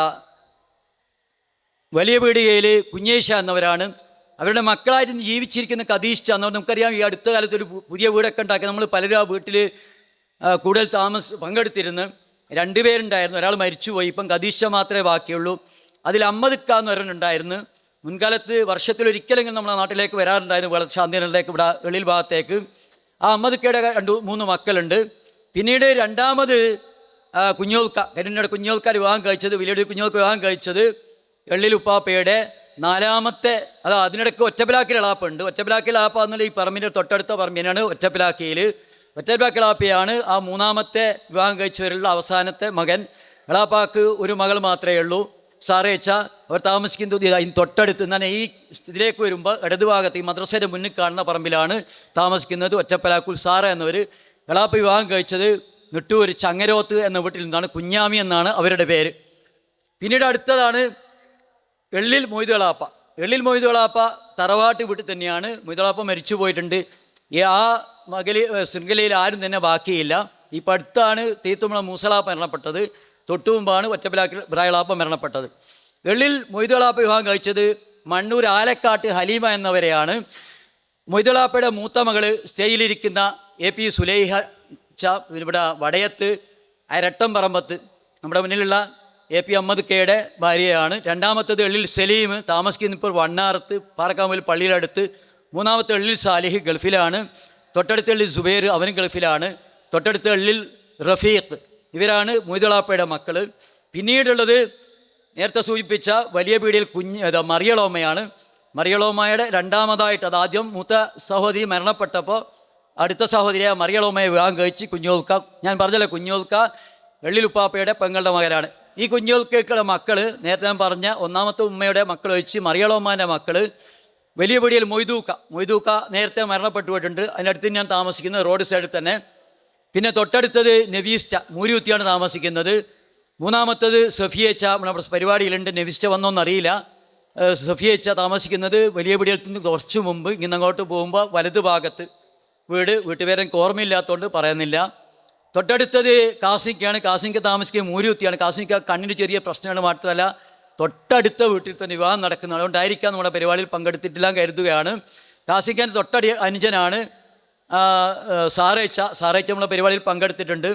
വലിയ പീടികയിൽ കുഞ്ഞേശ എന്നവരാണ്. അവരുടെ മക്കളായിട്ട് ജീവിച്ചിരിക്കുന്ന ഖദീഷ്ച എന്നവർ, നമുക്കറിയാം ഈ അടുത്ത കാലത്ത് ഒരു പുതിയ വീടൊക്കെ ഉണ്ടാക്കി നമ്മൾ പലരും ആ വീട്ടിൽ കൂടുതൽ പങ്കെടുത്തിരുന്നു. 2 പേരുണ്ടായിരുന്നു, ഒരാൾ മരിച്ചുപോയി. ഇപ്പം ഖദീഷ്ച മാത്രമേ ബാക്കിയുള്ളൂ. അതിൽ അമ്മദ്ക്ക എന്ന് പറയുന്നുണ്ടായിരുന്നു. മുൻകാലത്ത് വർഷത്തിലൊരിക്കലെങ്കിലും നമ്മുടെ നാട്ടിലേക്ക് വരാറുണ്ടായിരുന്നു, വെള്ളശാന്തികളിലേക്ക്, ഇവിടെ വെളിയിൽ ഭാഗത്തേക്ക്. ആ അമ്മദ്ക്കയുടെ 2-3 മക്കളുണ്ട്. പിന്നീട് രണ്ടാമത് കുഞ്ഞോൽക്ക, കരിനയുടെ കുഞ്ഞോൽക്ക വിവാഹം കഴിച്ചത്, വലിയൊരു കുഞ്ഞോൽക്ക വിവാഹം കഴിച്ചത് എള്ളിൽ ഉപ്പാപ്പയുടെ 4ാമത്തെ, അതിനിടയ്ക്ക് ഒറ്റപ്പിലാക്കിൽ എളാപ്പുണ്ട്. ഒറ്റപ്പിലാക്കിൽ എളാപ്പ എന്നുള്ള ഈ പറമ്പിൻ്റെ തൊട്ടടുത്ത പറമ്പിനാണ് ഒറ്റപ്പിലാക്കിയിൽ. എളാപ്പയാണ് ആ 3ാമത്തെ വിവാഹം കഴിച്ചവരുള്ള അവസാനത്തെ മകൻ. എളാപ്പാക്ക് ഒരു മകൾ മാത്രമേ ഉള്ളൂ, സാറേച്ച. അവർ താമസിക്കുന്നത് അതിന് തൊട്ടടുത്ത് തന്നെ ഈ ഇതിലേക്ക് വരുമ്പോൾ ഇടതുഭാഗത്ത് ഈ മദ്രസയുടെ മുന്നിൽ കാണുന്ന പറമ്പിലാണ് താമസിക്കുന്നത്. ഒറ്റപ്പിലാക്കുൽ സാറ എന്നവർ. എളാപ്പ വിവാഹം കഴിച്ചത് നെട്ടൂർ ചങ്ങരോത്ത് എന്ന വീട്ടിൽ നിന്നാണ്. കുഞ്ഞാമി എന്നാണ് അവരുടെ പേര്. പിന്നീട് അടുത്തതാണ് എള്ളിൽ മൊയ്തുകളാപ്പ. എള്ളിൽ മൊയ്തുകളാപ്പ തറവാട്ട് വീട്ടിൽ തന്നെയാണ്. മൊയ്തുകളാപ്പ മരിച്ചു പോയിട്ടുണ്ട്. ആ ശൃംഖലയിൽ ആരും തന്നെ ബാക്കിയില്ല. ഇപ്പം അടുത്താണ് തീത്തുമ്പള മൂസളാപ്പ മരണപ്പെട്ടത്. തൊട്ടു മുമ്പാണ് ഒറ്റപ്പിലാക്കിൽ ഇബ്രാഹിളാപ്പ മരണപ്പെട്ടത്. എള്ളിൽ മൊയ്തുകളാപ്പ വിവാഹം കഴിച്ചത് മണ്ണൂർ ആലക്കാട്ട് ഹലീമ എന്നവരെയാണ്. മൊയ്തുകളാപ്പയുടെ മൂത്ത മകൾ സ്റ്റേജിലിരിക്കുന്ന AP സുലൈഹ ഇവിടെ വടയത്ത് അരട്ടംപറമ്പത്ത് നമ്മുടെ മുന്നിലുള്ള AP അമ്മദ്ക്കയുടെ ഭാര്യയാണ്. രണ്ടാമത്തത് എള്ളിൽ സലീം, താമസിക്കുന്ന ഇപ്പോൾ വണ്ണാറത്ത് പാറക്കാമ്പൽ പള്ളിയിലടുത്ത്. മൂന്നാമത്തെ എള്ളിൽ സാലിഹ് ഗൾഫിലാണ്. തൊട്ടടുത്ത എള്ളിൽ സുബൈർ, അവനും ഗൾഫിലാണ്. തൊട്ടടുത്ത എള്ളിൽ റഫീഖ്. ഇവരാണ് മൊയ്തുകളാപ്പയുടെ മക്കൾ. പിന്നീടുള്ളത് നേരത്തെ സൂചിപ്പിച്ച വലിയ പീടിയിൽ മറിയളോമ്മയാണ്. മറിയളോമ്മയുടെ രണ്ടാമതായിട്ട്, ആദ്യം മൂത്ത സഹോദരി മരണപ്പെട്ടപ്പോൾ അടുത്ത സഹോദരിയെ മറിയളോമ്മയെ വിവാഹം കഴിച്ച് കുഞ്ഞോൽക്ക, ഞാൻ പറഞ്ഞല്ലോ കുഞ്ഞോൽക്ക എള്ളിലുപ്പാപ്പയുടെ പെങ്ങളുടെ മകനാണ്. ഈ കുഞ്ഞുങ്ങൾക്കുള്ള മക്കൾ നേരത്തെ ഞാൻ പറഞ്ഞ ഒന്നാമത്തെ ഉമ്മയുടെ മക്കൾ ഒഴിച്ച് മറിയളോമാൻ്റെ മക്കൾ വലിയ പടിയിൽ മൊയ്തൂക്ക നേരത്തെ മരണപ്പെട്ടു പോയിട്ടുണ്ട്. അതിനടുത്ത് ഞാൻ താമസിക്കുന്നത് റോഡ് സൈഡിൽ തന്നെ. പിന്നെ തൊട്ടടുത്തത് നെവീസ്റ്റ മൂരികുത്തിയാണ് താമസിക്കുന്നത്. മൂന്നാമത്തത് സഫിയേച്ച നമ്മുടെ പരിപാടിയിലുണ്ട്. നെവിസ്റ്റ വന്നോന്നറിയില്ല. സഫിയേച്ച താമസിക്കുന്നത് വലിയ പടിയിൽ നിന്ന് കുറച്ച് മുമ്പ് ഇങ്ങനെ അങ്ങോട്ട് പോകുമ്പോൾ വലത് ഭാഗത്ത് വീട്ടുപേരെ എനിക്ക് ഓർമ്മയില്ലാത്തതുകൊണ്ട് പറയുന്നില്ല. തൊട്ടടുത്തത് കാസിക്കാണ്. കാസിക്ക് താമസിക്കുക മൂരികുത്തിയാണ്. കാസിക്ക് കണ്ണിന് ചെറിയ പ്രശ്നമാണ്. മാത്രമല്ല തൊട്ടടുത്ത വീട്ടിൽ തന്നെ വിവാഹം നടക്കുന്നത്. അതുകൊണ്ടായിരിക്കാം നമ്മുടെ പരിപാടിയിൽ പങ്കെടുത്തിട്ടില്ല കരുതുകയാണ്. കാസിക്കാൻ്റെ അനുജനാണ് സാറേച്ച നമ്മുടെ പരിപാടിയിൽ പങ്കെടുത്തിട്ടുണ്ട്.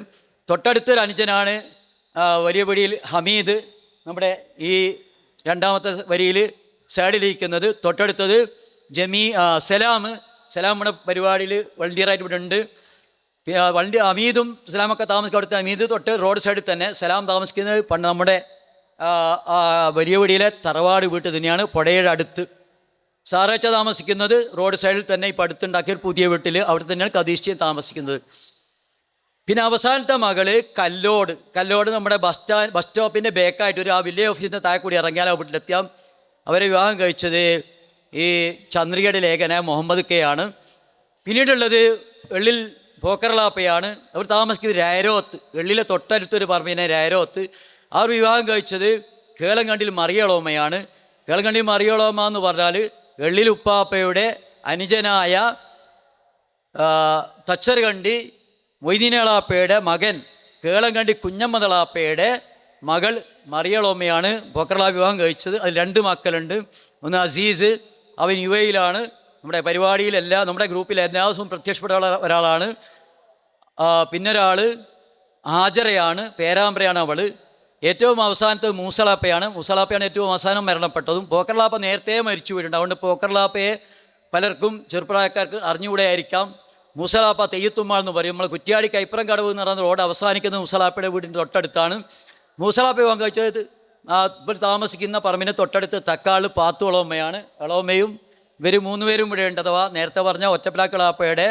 തൊട്ടടുത്തൊരു അനുജനാണ് വലിയ പടിയിൽ ഹമീദ്, നമ്മുടെ ഈ രണ്ടാമത്തെ വരിയിൽ സൈഡിലിരിക്കുന്നത്. തൊട്ടടുത്തത് സലാം നമ്മുടെ പരിപാടിയിൽ വളണ്ടിയറായിട്ട് ഇവിടെ ഉണ്ട്. ഹമീദും സലാമൊക്കെ താമസിക്കുക. അവിടുത്തെ ഹമീദ് തൊട്ട് റോഡ് സൈഡിൽ തന്നെ. സലാം താമസിക്കുന്നത് പണ്ട് നമ്മുടെ വലിയ പടിയിലെ തറവാട് വീട്ടിൽ തന്നെയാണ്, പുഴയുടെ അടുത്ത്. സാറേച്ച താമസിക്കുന്നത് റോഡ് സൈഡിൽ തന്നെ, ഇപ്പോൾ അടുത്തുണ്ടാക്കിയ പുതിയ വീട്ടിൽ, അവിടെ തന്നെയാണ് കദീഷ്യ താമസിക്കുന്നത്. പിന്നെ അവസാനത്തെ മകള് കല്ലോട് നമ്മുടെ ബസ് സ്റ്റോപ്പിൻ്റെ ബേക്കായിട്ട് ഒരു ആ വില്ലേജ് ഓഫീസിൻ്റെ താഴെ കൂടി ഇറങ്ങിയാൽ ആ വീട്ടിലെത്തിയാൽ. അവരെ വിവാഹം കഴിച്ചത് ഈ ചന്ദ്രികയുടെ ലേഖന മുഹമ്മദ് കെ ആണ്. പിന്നീടുള്ളത് എള്ളിൽ പോക്കർലാപ്പയാണ്. അവർ താമസിക്കുന്നത് രായരോത്ത്, എള്ളിലെ തൊട്ടടുത്തൊരു പറമ്പിനെ രായരോത്ത്. അവർ വിവാഹം കഴിച്ചത് കേളങ്കണ്ടിൽ മറിയളോമയാണ്. കേളങ്കണ്ടിൽ മറിയളോമ എന്ന് പറഞ്ഞാൽ എള്ളിൽ ഉപ്പാപ്പയുടെ അനുജനായ തച്ചർകണ്ടി മൊയ്തീനളാപ്പയുടെ മകൻ കേളങ്കണ്ടി കുഞ്ഞമ്മദളാപ്പയുടെ മകൾ മറിയളോമയാണ് പോക്കർലാ വിവാഹം കഴിച്ചത്. അതിൽ 2 മക്കളുണ്ട്. ഒന്ന് അസീസ്, അവൻ UAE-യിലാണ്. നമ്മുടെ പരിപാടിയിലെല്ലാം നമ്മുടെ ഗ്രൂപ്പിൽ എല്ലാ ദിവസവും പ്രത്യക്ഷപ്പെട്ട ഒരാളാണ്. പിന്നെ ഒരാൾ ഹാജറയാണ്, പേരാമ്പ്രയാണ് അവൾ. ഏറ്റവും അവസാനത്തെ മൂസലാപ്പയാണ് ഏറ്റവും അവസാനം മരണപ്പെട്ടതും. പോക്കർലാപ്പ നേരത്തെ മരിച്ചു പോയിട്ടുണ്ട്. അതുകൊണ്ട് പോക്കർലാപ്പയെ പലർക്കും ചെറുപ്രായക്കാർക്ക് അറിഞ്ഞുകൂടെയായിരിക്കാം. മൂസലാപ്പ തെയ്യത്തുമ്മ എന്ന് പറയും. നമ്മൾ കുറ്റ്യാടി കൈപ്പുറം കടവ് എന്ന് പറയുന്ന റോഡ് അവസാനിക്കുന്നത് മൂസലാപ്പയുടെ വീടിൻ്റെ തൊട്ടടുത്താണ്. മൂസലാപ്പ വിവാഹം കഴിച്ചത് ഇപ്പോൾ താമസിക്കുന്ന പറമ്പിന് തൊട്ടടുത്ത് തക്കാള് പാത്തുളോമ്മയാണ്. എളോമ്മയും ഇവർ 3 പേരും ഇവിടെ ഉണ്ട്. അഥവാ നേരത്തെ പറഞ്ഞ ഒറ്റപ്പിലാക്കളാപ്പയുടെ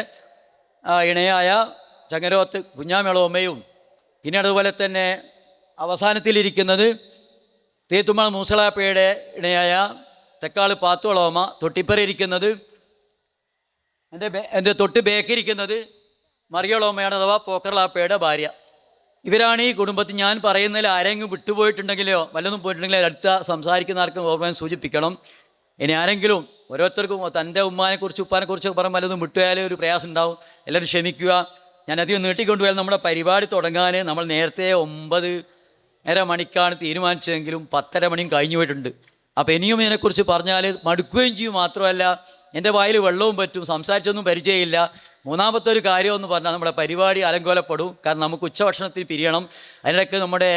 ഇണയായ ചങ്ങരോത്ത് കുഞ്ഞാമെളോമ്മയും. പിന്നെ അതുപോലെ തന്നെ അവസാനത്തിലിരിക്കുന്നത് തേത്തുമ്മ മൂസലാപ്പയുടെ ഇണയായ തെക്കാള് പാത്തുളോമ്മ. തൊട്ടിപ്പറിയിരിക്കുന്നത് എൻ്റെ തൊട്ട് ബേക്കിരിക്കുന്നത് മറിയളോമ്മയാണ്, അഥവാ പോക്കർലാപ്പയുടെ ഭാര്യ. ഇവരാണ് ഈ കുടുംബത്തിൽ. ഞാൻ പറയുന്നതിൽ ആരെങ്കിലും വിട്ടുപോയിട്ടുണ്ടെങ്കിലോ വല്ലതും പോയിട്ടുണ്ടെങ്കിലോ അടുത്ത സംസാരിക്കുന്ന ആർക്കും ഓർമ്മ സൂചിപ്പിക്കണം. ഇനി ആരെങ്കിലും ഓരോരുത്തർക്കും തൻ്റെ ഉമ്മാനെക്കുറിച്ച് ഉപ്പാനെക്കുറിച്ചൊക്കെ പറഞ്ഞാൽ വല്ലതും വിട്ടുപോയാലും ഒരു പ്രയാസം ഉണ്ടാവും. എല്ലാവരും ക്ഷമിക്കുക. ഞാനധികം നീട്ടിക്കൊണ്ടുപോയാൽ നമ്മുടെ പരിപാടി തുടങ്ങാൻ നമ്മൾ നേരത്തെ 9:30 മണിക്കാണ് തീരുമാനിച്ചതെങ്കിലും 10:30 മണിയും കഴിഞ്ഞു പോയിട്ടുണ്ട്. അപ്പോൾ ഇനിയും ഇതിനെക്കുറിച്ച് പറഞ്ഞാൽ മടുക്കുകയും ചെയ്യും. മാത്രമല്ല എൻ്റെ വായിൽ വെള്ളവും പറ്റും, സംസാരിച്ചൊന്നും പരിചയമില്ല. മൂന്നാമത്തെ ഒരു കാര്യമെന്ന് പറഞ്ഞാൽ നമ്മുടെ പരിപാടി അലങ്കോലപ്പെടും. കാരണം നമുക്ക് ഉച്ചഭക്ഷണത്തിൽ പിരിയണം. അതിനിടയ്ക്ക് നമ്മുടെ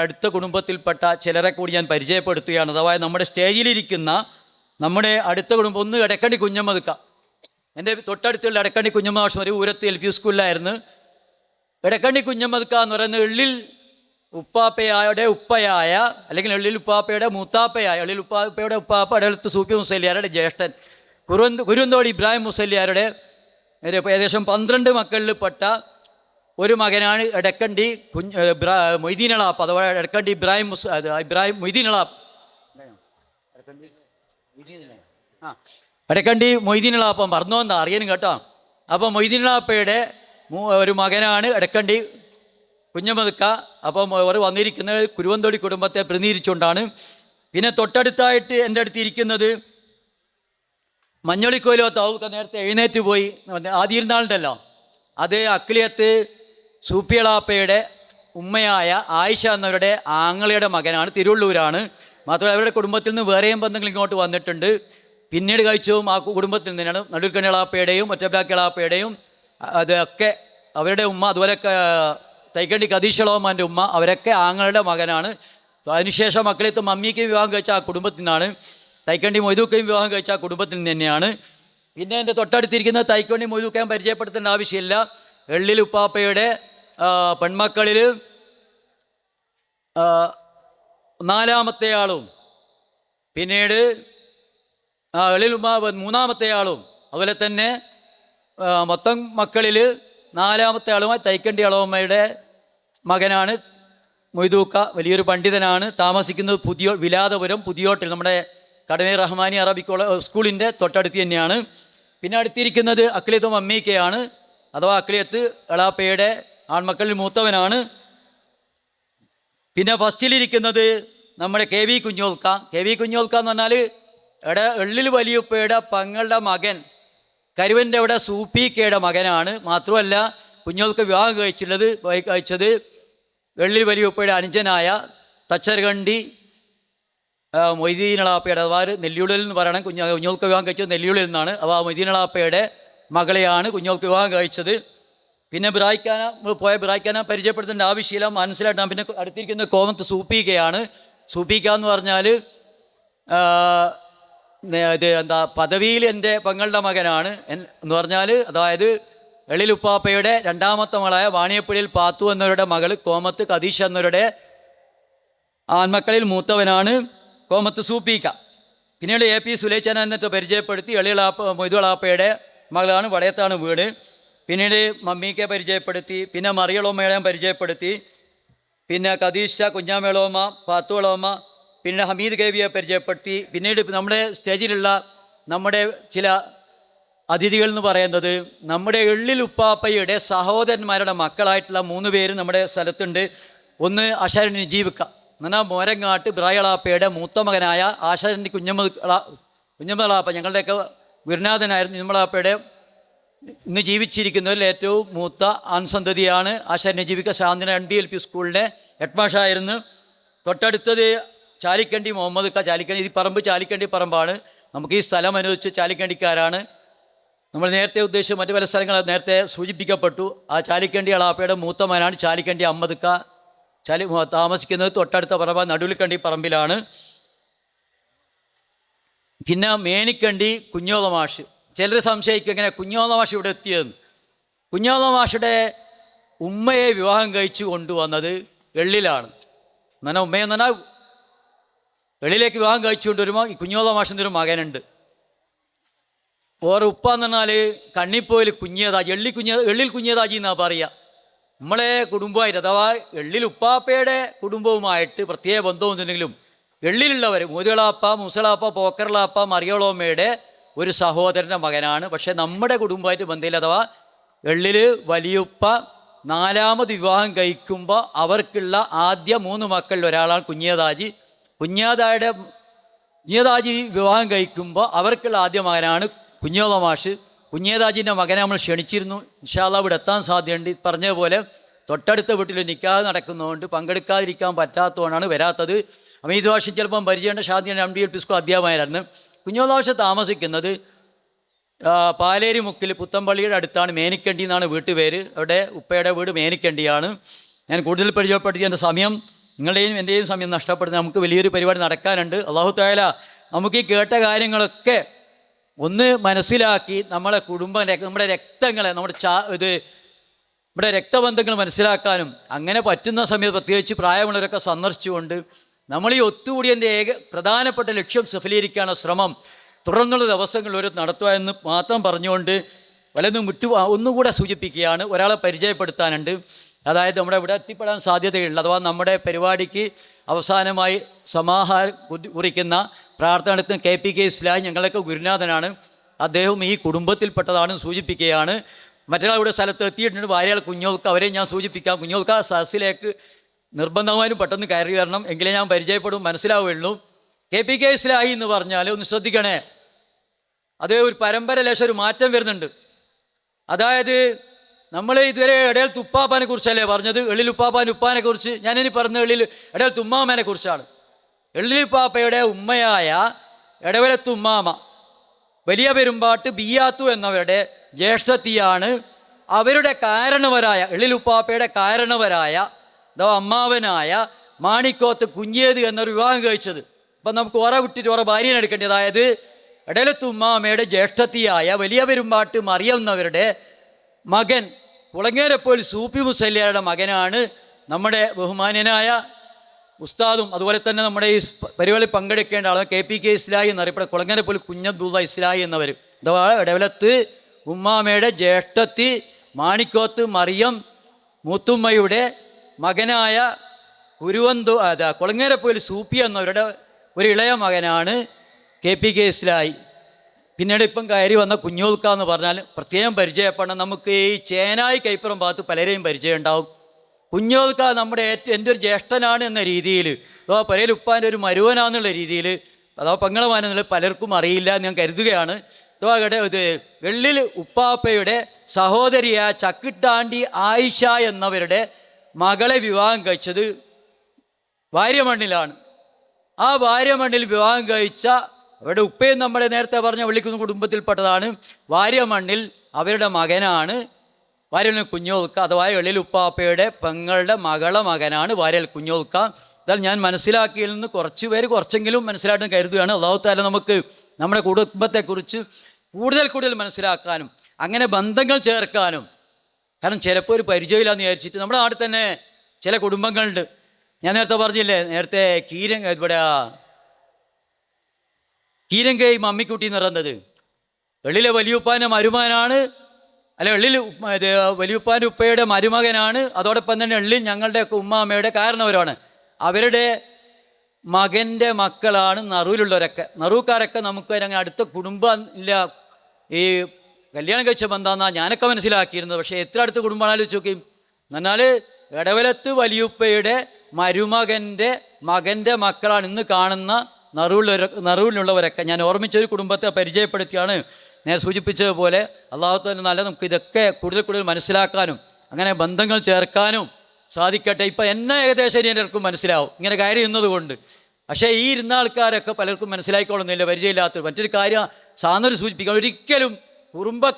അടുത്ത കുടുംബത്തിൽപ്പെട്ട ചിലരെ കൂടി ഞാൻ പരിചയപ്പെടുത്തുകയാണ്. അഥവാ നമ്മുടെ സ്റ്റേജിലിരിക്കുന്ന നമ്മുടെ അടുത്ത കുടുംബം ഒന്ന് എടക്കണ്ടി കുഞ്ഞമ്മദ്ക്ക. എൻ്റെ തൊട്ടടുത്തുള്ള എടക്കണ്ടി കുഞ്ഞമ്മ മാഷ് ഒരു ഊരത്ത് LP സ്കൂളിലായിരുന്നു. എടക്കണ്ടി കുഞ്ഞമ്മദ്ക്ക എന്ന് പറയുന്നത് എള്ളിൽ ഉപ്പാപ്പയുടെ ഉപ്പയായ, അല്ലെങ്കിൽ എള്ളിൽ ഉപ്പാപ്പയുടെ മൂത്താപ്പയായ, എള്ളിൽ ഉപ്പാപ്പയുടെ ഉപ്പാപ്പ അടലത്ത് സൂപ്പി മുസല്ലിയാരുടെ ജ്യേഷ്ഠൻ കുരുവന്തോടി ഇബ്രാഹിം മുസല്ലിയാരുടെ ഏകദേശം 12 മക്കളിൽപ്പെട്ട ഒരു മകനാണ് എടക്കണ്ടി മൊയ്തീനളാപ്പ്, അഥവാ എടക്കണ്ടി ഇബ്രാഹിം മൊയ്തീനളാപ്പ്. എടക്കണ്ടി മൊയ്തീനളാപ്പം പറഞ്ഞോന്നാ അറിയാനും കേട്ടോ. അപ്പോൾ മൊയ്തീനളാപ്പയുടെ ഒരു മകനാണ് എടക്കണ്ടി കുഞ്ഞമ്മദ്ക്ക. അപ്പം അവർ വന്നിരിക്കുന്നത് കുരുവന്തോടി കുടുംബത്തെ പ്രതിനിധീകരിച്ചുകൊണ്ടാണ്. പിന്നെ തൊട്ടടുത്തായിട്ട് എൻ്റെ അടുത്തിരിക്കുന്നത് മഞ്ഞളിക്കോലോ താവൂക്ക. നേരത്തെ എഴുന്നേറ്റ് പോയി ആദ്യയിരുന്നാളുണ്ടല്ലോ, അത് അക്കിലിയത്ത് സൂപ്പിയളാപ്പയുടെ ഉമ്മയായ ആയിഷ എന്നവരുടെ ആങ്ങളയുടെ മകനാണ്, തിരുവള്ളൂരാണ്. മാത്രമല്ല അവരുടെ കുടുംബത്തിൽ നിന്ന് വേറെയും ബന്ധങ്ങൾ ഇങ്ങോട്ട് വന്നിട്ടുണ്ട്. പിന്നീട് കഴിച്ചതും ആ കുടുംബത്തിൽ നിന്നാണ്. നടുൽക്കണ്ണിളാപ്പയുടെയും ഒറ്റപ്പിലാക്കിളാപ്പയുടെയും അതൊക്കെ അവരുടെ ഉമ്മ. അതുപോലെ തൈക്കണ്ടി കദീഷളോമാൻ്റെ ഉമ്മ, അവരൊക്കെ ആങ്ങളുടെ മകനാണ്. അതിനുശേഷം മക്കളെത്തും മമ്മിക്ക് വിവാഹം കഴിച്ച ആ കുടുംബത്തിൽ നിന്നാണ്. തൈക്കണ്ടി മൊയ്തൂക്കയും വിവാഹം കഴിച്ച ആ കുടുംബത്തിൽ നിന്ന് തന്നെയാണ്. പിന്നെ എൻ്റെ തൊട്ടടുത്തിരിക്കുന്നത് തൈക്കണ്ടി മൊയ്തൂക്കയും പരിചയപ്പെടുത്തേണ്ട ആവശ്യമില്ല. എള്ളിൽ ഉപ്പാപ്പയുടെ പെൺമക്കളിൽ 4-ാമത്തെ ആളും, പിന്നീട് എള്ളിൽ ഉമ്മ 3-ാമത്തെ ആളും, അതുപോലെ തന്നെ മൊത്തം മക്കളിൽ 4-ാമത്തെ ആളുമായി തൈക്കണ്ടി അളവമ്മയുടെ മകനാണ് മൊയ്തൂക്ക വലിയൊരു പണ്ഡിതനാണ്. താമസിക്കുന്നത് വിലാതപുരം പുതിയോട്ടിൽ, നമ്മുടെ കടമേ റഹ്മാനി അറബിക് സ്കൂളിൻ്റെ തൊട്ടടുത്ത് തന്നെയാണ്. പിന്നെ അടുത്തിരിക്കുന്നത് അക്ലിയത്തും അമ്മീക്കയാണ്, അഥവാ അക്ലിയത്ത് എളാപ്പയുടെ ആൺമക്കളിൽ മൂത്തവനാണ്. പിന്നെ ഫസ്റ്റിലിരിക്കുന്നത് നമ്മുടെ കെ വി കുഞ്ഞോൽക്ക. കെ വി കുഞ്ഞോൽക്ക എന്ന് പറഞ്ഞാൽ എള്ളിൽ വലിയുപ്പയുടെ പങ്ങളുടെ മകൻ, കരുവൻ്റെ അവിടെ സൂപ്പിക്കയുടെ മകനാണ്. മാത്രമല്ല കുഞ്ഞോൽക്ക വിവാഹം കഴിച്ചത് എള്ളിൽ വലിയുപ്പയുടെ അനുജനായ തച്ചരകണ്ടി മൊയ്തീനളാപ്പയുടെ, അഥവാ നെല്ലിയുള്ളിൽ എന്ന് പറയണം. കുഞ്ഞോൽക്ക വിവാഹം കഴിച്ചത് നെല്ലിയുള്ളിൽ നിന്നാണ്. അഥവാ മൊയ്തീനളാപ്പയുടെ മകളെയാണ് കുഞ്ഞോൽക്ക വിവാഹം കഴിച്ചത്. പിന്നെ ബ്രായ്ക്കാന പരിചയപ്പെടുത്തേണ്ട ആവശ്യമില്ല, മനസ്സിലായിട്ടാണ്. പിന്നെ അടുത്തിരിക്കുന്ന കോമത്ത് സൂപ്പിക്കയാണ്. സൂപ്പിക്ക എന്ന് പറഞ്ഞാൽ ഇത് പദവിയിൽ എൻ്റെ പെങ്ങളുടെ മകനാണ് എന്ന് പറഞ്ഞാൽ, അതായത് എളിലുപ്പാപ്പയുടെ രണ്ടാമത്തെ മകളായ വാണിയപ്പുഴയിൽ പാത്തു എന്നവരുടെ മകൾ കോമത്ത് കദീഷ എന്നവരുടെ ആൺമക്കളിൽ മൂത്തവനാണ് കോമത്ത് സൂപ്പിക്ക. പിന്നീട് എ പി സുലൈച്ചന എന്നത്തെ പരിചയപ്പെടുത്തി. മൊയ്തുളാപ്പയുടെ മകളാണ്, വടയത്താണ് വീട്. പിന്നീട് മമ്മീക്കെ പരിചയപ്പെടുത്തി. പിന്നെ മറിയളോമ്മയെ പരിചയപ്പെടുത്തി. പിന്നെ കദീഷ കുഞ്ഞാമേളോമ്മ, പാത്തുളോമ്മ, പിന്നെ ഹമീദ് കേവിയെ പരിചയപ്പെടുത്തി. പിന്നീട് നമ്മുടെ സ്റ്റേജിലുള്ള നമ്മുടെ ചില അതിഥികൾ എന്ന് പറയുന്നത് നമ്മുടെ എള്ളിൽ ഉപ്പാപ്പയുടെ സഹോദരന്മാരുടെ മക്കളായിട്ടുള്ള 3 പേര് നമ്മുടെ സ്ഥലത്തുണ്ട്. ഒന്ന് ആശാരി നിജീവിക്ക എന്നാൽ മോരങ്ങാട്ട് ബ്രായളാപ്പയുടെ മൂത്ത മകനായ ആശാരി കുഞ്ഞമ്മളാപ്പ, ഞങ്ങളുടെയൊക്കെ ഗുരുനാഥനായിരുന്നു. കുഞ്ഞമ്മളാപ്പയുടെ ഇന്ന് ജീവിച്ചിരിക്കുന്നതിൽ ഏറ്റവും മൂത്ത ആൺസന്തതിയാണ് ആശാരി നിജീവിക്ക. ശാന്തന NDLP സ്കൂളിലെ ഹെഡ്മാഷായിരുന്നു. തൊട്ടടുത്തത് ചാലിക്കണ്ടി മുഹമ്മദ് ക. ചാലിക്കണ്ടി ഈ പറമ്പ് ചാലിക്കണ്ടി പറമ്പാണ്. നമുക്ക് ഈ സ്ഥലം അനുവദിച്ച് ചാലിക്കണ്ടിക്കാരാണ്. നമ്മൾ നേരത്തെ ഉദ്ദേശിച്ച മറ്റു പല സ്ഥലങ്ങൾ നേരത്തെ സൂചിപ്പിക്കപ്പെട്ടു. ആ ചാലിക്കണ്ടി അളാപ്പയുടെ മൂത്ത മകനാണ് ചാലിക്കണ്ടി അഹമ്മദ് ക. താമസിക്കുന്നത് തൊട്ടടുത്ത പറമ്പ് നടുവിൽക്കണ്ടി പറമ്പിലാണ്. പിന്നെ മേനിക്കണ്ടി കുഞ്ഞോള മാഷ്. ചിലർ സംശയിക്കും എങ്ങനെ കുഞ്ഞോള മാഷ് ഇവിടെ എത്തിയതെന്ന്. കുഞ്ഞോള മാഷയുടെ ഉമ്മയെ വിവാഹം കഴിച്ചു കൊണ്ടുവന്നത് എള്ളിലാണ്. എന്നാൽ ഉമ്മയെന്ന് പറഞ്ഞാൽ എള്ളിലേക്ക് വിവാഹം കഴിച്ചു കൊണ്ടുവരുമ്പോൾ ഈ കുഞ്ഞോള മാഷിൻ്റെ ഒരു മകനുണ്ട്. ഓരോ ഉപ്പ എന്ന് പറഞ്ഞാൽ കണ്ണിപ്പോയിൽ കുഞ്ഞേതാജി, എള്ളിൽ കുഞ്ഞേതാജി എന്നാണ് പറയുക. നമ്മളെ കുടുംബമായിട്ട്, അഥവാ എള്ളിൽ ഉപ്പാപ്പയുടെ കുടുംബവുമായിട്ട് പ്രത്യേക ബന്ധമൊന്നുമില്ലെങ്കിലും എള്ളിലുള്ളവർ മൂതികളാപ്പ, മുസളാപ്പ, പോക്കർലാപ്പ, മറിയോളോമ്മയുടെ ഒരു സഹോദരൻ്റെ മകനാണ്. പക്ഷേ നമ്മുടെ കുടുംബമായിട്ട് ബന്ധമില്ല. അഥവാ എള്ളിൽ വലിയുപ്പ 4ാമത് വിവാഹം കഴിക്കുമ്പോൾ അവർക്കുള്ള ആദ്യ 3 മക്കളിൽ ഒരാളാണ് കുഞ്ഞേതാജി. കുഞ്ഞേതാജി വിവാഹം കഴിക്കുമ്പോൾ അവർക്കുള്ള ആദ്യ മകനാണ് കുഞ്ഞോള മാഷ്. കുഞ്ഞേതാജിൻ്റെ മകനെ നമ്മൾ ക്ഷണിച്ചിരുന്നു. ഇൻഷാ അല്ലാഹ് ഇവിടെ എത്താൻ സാധ്യതയുണ്ട്. പറഞ്ഞതുപോലെ തൊട്ടടുത്ത വീട്ടിൽ നിക്കാഹ് നടക്കുന്നതുകൊണ്ട് പങ്കെടുക്കാതിരിക്കാൻ പറ്റാത്തതുകൊണ്ടാണ് വരാത്തത്. അമീദ് വാഷി ചിലപ്പം പരിചയമുണ്ട്. ഷാദിയാണ് MDLP സ്കൂൾ അധ്യാപകനായിരുന്നു. കുഞ്ഞോള മാഷ് താമസിക്കുന്നത് പാലേരി മുക്കിൽ പുത്തമ്പള്ളിയുടെ അടുത്താണ്. മേനിക്കണ്ടി എന്നാണ് വീട്ടുപേര്. അവിടെ ഉപ്പയുടെ വീട് മേനിക്കണ്ടിയാണ്. ഞാൻ കൂടുതൽ പരിചയപ്പെടുത്തിയ എൻ്റെ സമയം നിങ്ങളുടെയും എൻ്റെയും സമയം നഷ്ടപ്പെടുന്നത്. നമുക്ക് വലിയൊരു പരിപാടി നടക്കാനുണ്ട്. അല്ലാഹു തആല നമുക്ക് ഈ കേട്ട കാര്യങ്ങളൊക്കെ ഒന്ന് മനസ്സിലാക്കി നമ്മുടെ നമ്മുടെ രക്തങ്ങളെ നമ്മുടെ രക്തബന്ധങ്ങൾ മനസ്സിലാക്കാനും അങ്ങനെ പറ്റുന്ന സമയത്ത് പ്രത്യേകിച്ച് പ്രായമുള്ളവരൊക്കെ സന്ദർശിച്ചുകൊണ്ട് നമ്മൾ ഈ ഒത്തുകൂടിയതിൻ്റെ പ്രധാനപ്പെട്ട ലക്ഷ്യം സഫലീകരിക്കാനുള്ള ശ്രമം തുടർന്നുള്ള ദിവസങ്ങൾ ഒരു നടത്തുക എന്ന് മാത്രം പറഞ്ഞുകൊണ്ട് വലതും ഒന്നുകൂടെ സൂചിപ്പിക്കുകയാണ്. ഒരാളെ പരിചയപ്പെടുത്താനുണ്ട്. അതായത് നമ്മുടെ ഇവിടെ എത്തിപ്പെടാൻ സാധ്യതയുള്ള, അഥവാ നമ്മുടെ പരിപാടിക്ക് അവസാനമായി സമാഹാരം കുറിക്കുന്ന പ്രാർത്ഥന നടത്തുന്ന KPK ഇസ്ലാഹി ഞങ്ങളൊക്കെ ഗുരുനാഥനാണ്. അദ്ദേഹം ഈ കുടുംബത്തിൽപ്പെട്ടതാണ് സൂചിപ്പിക്കുകയാണ്. മറ്റൊരാൾ ഇവിടെ സ്ഥലത്ത് എത്തിയിട്ടുണ്ട്, ഭാര്യയാൾ കുഞ്ഞോൽക്ക. അവരെ ഞാൻ സൂചിപ്പിക്കാം. കുഞ്ഞോൽക്ക സദസ്സിലേക്ക് നിർബന്ധമായും പെട്ടെന്ന് കയറി വരണം, എങ്കിലേ ഞാൻ പരിചയപ്പെടും, മനസ്സിലാവുകയുള്ളൂ. KPK ഇസ്ലാഹി എന്ന് പറഞ്ഞാൽ ഒന്ന് ശ്രദ്ധിക്കണേ, അത് ഒരു പരമ്പര ലേശം ഒരു മാറ്റം വരുന്നുണ്ട്. അതായത് നമ്മൾ ഇതുവരെ ഇടയിൽ തുപ്പാപ്പാനെ കുറിച്ചല്ലേ പറഞ്ഞത്, എള്ളിൽ ഉപ്പാപ്പാൻ ഉപ്പാനെ കുറിച്ച്. ഞാനിനി പറഞ്ഞ ഇടയിൽ തുമ്മാമേനെ കുറിച്ചാണ്. എള്ളിലുപ്പാപ്പയുടെ ഉമ്മയായ എടവലത്തുമ്മാമ വലിയ പെരുമ്പാട്ട് ബിയാത്തു എന്നവരുടെ ജ്യേഷ്ഠത്തിയാണ്. അവരുടെ കാരണവരായ എള്ളിലുപ്പാപ്പയുടെ കാരണവരായ അഥവാ അമ്മാവനായ മാണിക്കോത്ത് കുഞ്ഞേത് എന്നൊരു വിവാഹം കഴിച്ചത്. അപ്പം നമുക്ക് ഓറ വിട്ടിട്ട് ഓറ ഭാര്യനെ എടുക്കേണ്ടത്. അതായത് എടലത്തുമ്മാമയുടെ ജ്യേഷ്ഠത്തിയായ വലിയ പെരുമ്പാട്ട് മറിയം എന്നവരുടെ മകൻ കുളങ്ങേരപ്പോൽ സൂപ്പി മുസല്ലിയാരുടെ മകനാണ് നമ്മുടെ ബഹുമാന്യനായ ഉസ്താദും അതുപോലെ തന്നെ നമ്മുടെ ഈ പരിപാടി പങ്കെടുക്കേണ്ട ആളുകൾ KPK ഇസ്ലാഹി എന്നറിയപ്പെടുന്ന കുളങ്ങരപ്പോൽ കുഞ്ഞബ്ദുള്ള ഇസ്ലാഹി എന്നവർ. അഥവാ ഇടവലത്ത് ഉമ്മാമയുടെ ജ്യേഷ്ഠത്തി മാണിക്കോത്ത് മറിയം മൂത്തുമ്മയുടെ മകനായ കൊളങ്ങേരപ്പോയിൽ സൂപ്പി എന്നവരുടെ ഒരു ഇളയ മകനാണ് KPK ഇസ്ലായി. പിന്നീട് ഇപ്പം കയറി വന്ന കുഞ്ഞോൽക്ക എന്ന് പറഞ്ഞാൽ പ്രത്യേകം പരിചയപ്പെടണം. നമുക്ക് ഈ ചേനായി കൈപ്പുറം ഭാഗത്ത് പലരെയും പരിചയം ഉണ്ടാവും. കുഞ്ഞോൽക്ക നമ്മുടെ എൻ്റെ ഒരു ജ്യേഷ്ഠനാണ് എന്ന രീതിയിൽ, അഥവാ പരയിൽ ഉപ്പാൻ്റെ ഒരു മരുവനാന്നുള്ള രീതിയിൽ, അഥവാ പങ്ങളമാനെന്നുള്ള പലർക്കും അറിയില്ല എന്ന് ഞാൻ കരുതുകയാണ്. അഥവാ ഇത് വെള്ളിൽ ഉപ്പാപ്പയുടെ സഹോദരിയായ ചക്കിട്ടാണ്ടി ആയിഷ എന്നവരുടെ മകളെ വിവാഹം കഴിച്ചത് വാര്യമണ്ണിലാണ്. ആ വാര്യമണ്ണിൽ വിവാഹം കഴിച്ച അവരുടെ ഉപ്പയും നമ്മുടെ നേരത്തെ പറഞ്ഞ വിളിക്കുന്ന കുടുംബത്തിൽപ്പെട്ടതാണ്. വാര്യമണ്ണിൽ അവരുടെ മകനാണ് വാര്യൽ കുഞ്ഞോൽക്ക, അഥവാ എള്ളിൽ ഉപ്പാപ്പയുടെ പെങ്ങളുടെ മകനാണ് വാര്യൽ കുഞ്ഞോൽക്ക. എന്നാൽ ഞാൻ മനസ്സിലാക്കിയതിൽ നിന്ന് കുറച്ചെങ്കിലും മനസ്സിലായിട്ട് കരുതുകയാണ്. അല്ലാഹു തആല നമുക്ക് നമ്മുടെ കുടുംബത്തെക്കുറിച്ച് കൂടുതൽ മനസ്സിലാക്കാനും അങ്ങനെ ബന്ധങ്ങൾ ചേർക്കാനും. കാരണം ചിലപ്പോൾ ഒരു പരിചയമില്ലാന്ന് വിചാരിച്ചിട്ട് നമ്മുടെ നാട്ടിൽ തന്നെ ചില കുടുംബങ്ങളുണ്ട്. ഞാൻ നേരത്തെ പറഞ്ഞില്ലേ, നേരത്തെ കീരങ്കൈ മമ്മിക്കുട്ടി എന്ന് പറയുന്നത് വെള്ളിലെ വലിയുപ്പാൻ്റെ മരുമകനാണ്, അല്ല വെള്ളിൽ വലിയുപ്പാൻ്റെ ഉപ്പയുടെ മരുമകനാണ്. അതോടൊപ്പം തന്നെ വെള്ളിൽ ഞങ്ങളുടെയൊക്കെ ഉമ്മാമ്മയുടെ കാരണവരാണ്. അവരുടെ മകൻ്റെ മക്കളാണ് നറുവിലുള്ളവരൊക്കെ. നറുക്കാരൊക്കെ നമുക്ക് അങ്ങനെ അടുത്ത കുടുംബം ഇല്ല, ഈ കല്യാണം കഴിച്ച ബന്ധാന്നാണ് ഞാനൊക്കെ മനസ്സിലാക്കിയിരുന്നത്. പക്ഷേ എത്ര അടുത്ത കുടുംബമാണെന്ന് ചോദിക്കും എന്നാൽ എടവലത്ത് വലിയുപ്പയുടെ മരുമകൻ്റെ മകൻ്റെ മക്കളാണ് ഇന്ന് കാണുന്ന നറുവിലുള്ളവരൊക്കെ. ഞാൻ ഓർമ്മിച്ചൊരു കുടുംബത്തെ പരിചയപ്പെടുത്തിയാണ് ഞാൻ സൂചിപ്പിച്ചതുപോലെ. അല്ലാഹു തആല നല്ല നമുക്ക് ഇതൊക്കെ കൂടുതൽ മനസ്സിലാക്കാനും അങ്ങനെ ബന്ധങ്ങൾ ചേർക്കാനും സാധിക്കട്ടെ. ഇപ്പം എന്നെ ഏകദേശം എല്ലാവർക്കും മനസ്സിലാവും ഇങ്ങനെ കാര്യം ചെയ്യുന്നത്. പക്ഷേ ഈ ഇരുന്ന ആൾക്കാരൊക്കെ പലർക്കും മനസ്സിലായിക്കൊള്ളുന്നില്ല, പരിചയമില്ലാത്തവർ. മറ്റൊരു കാര്യം സാധനം സൂചിപ്പിക്കാം, ഒരിക്കലും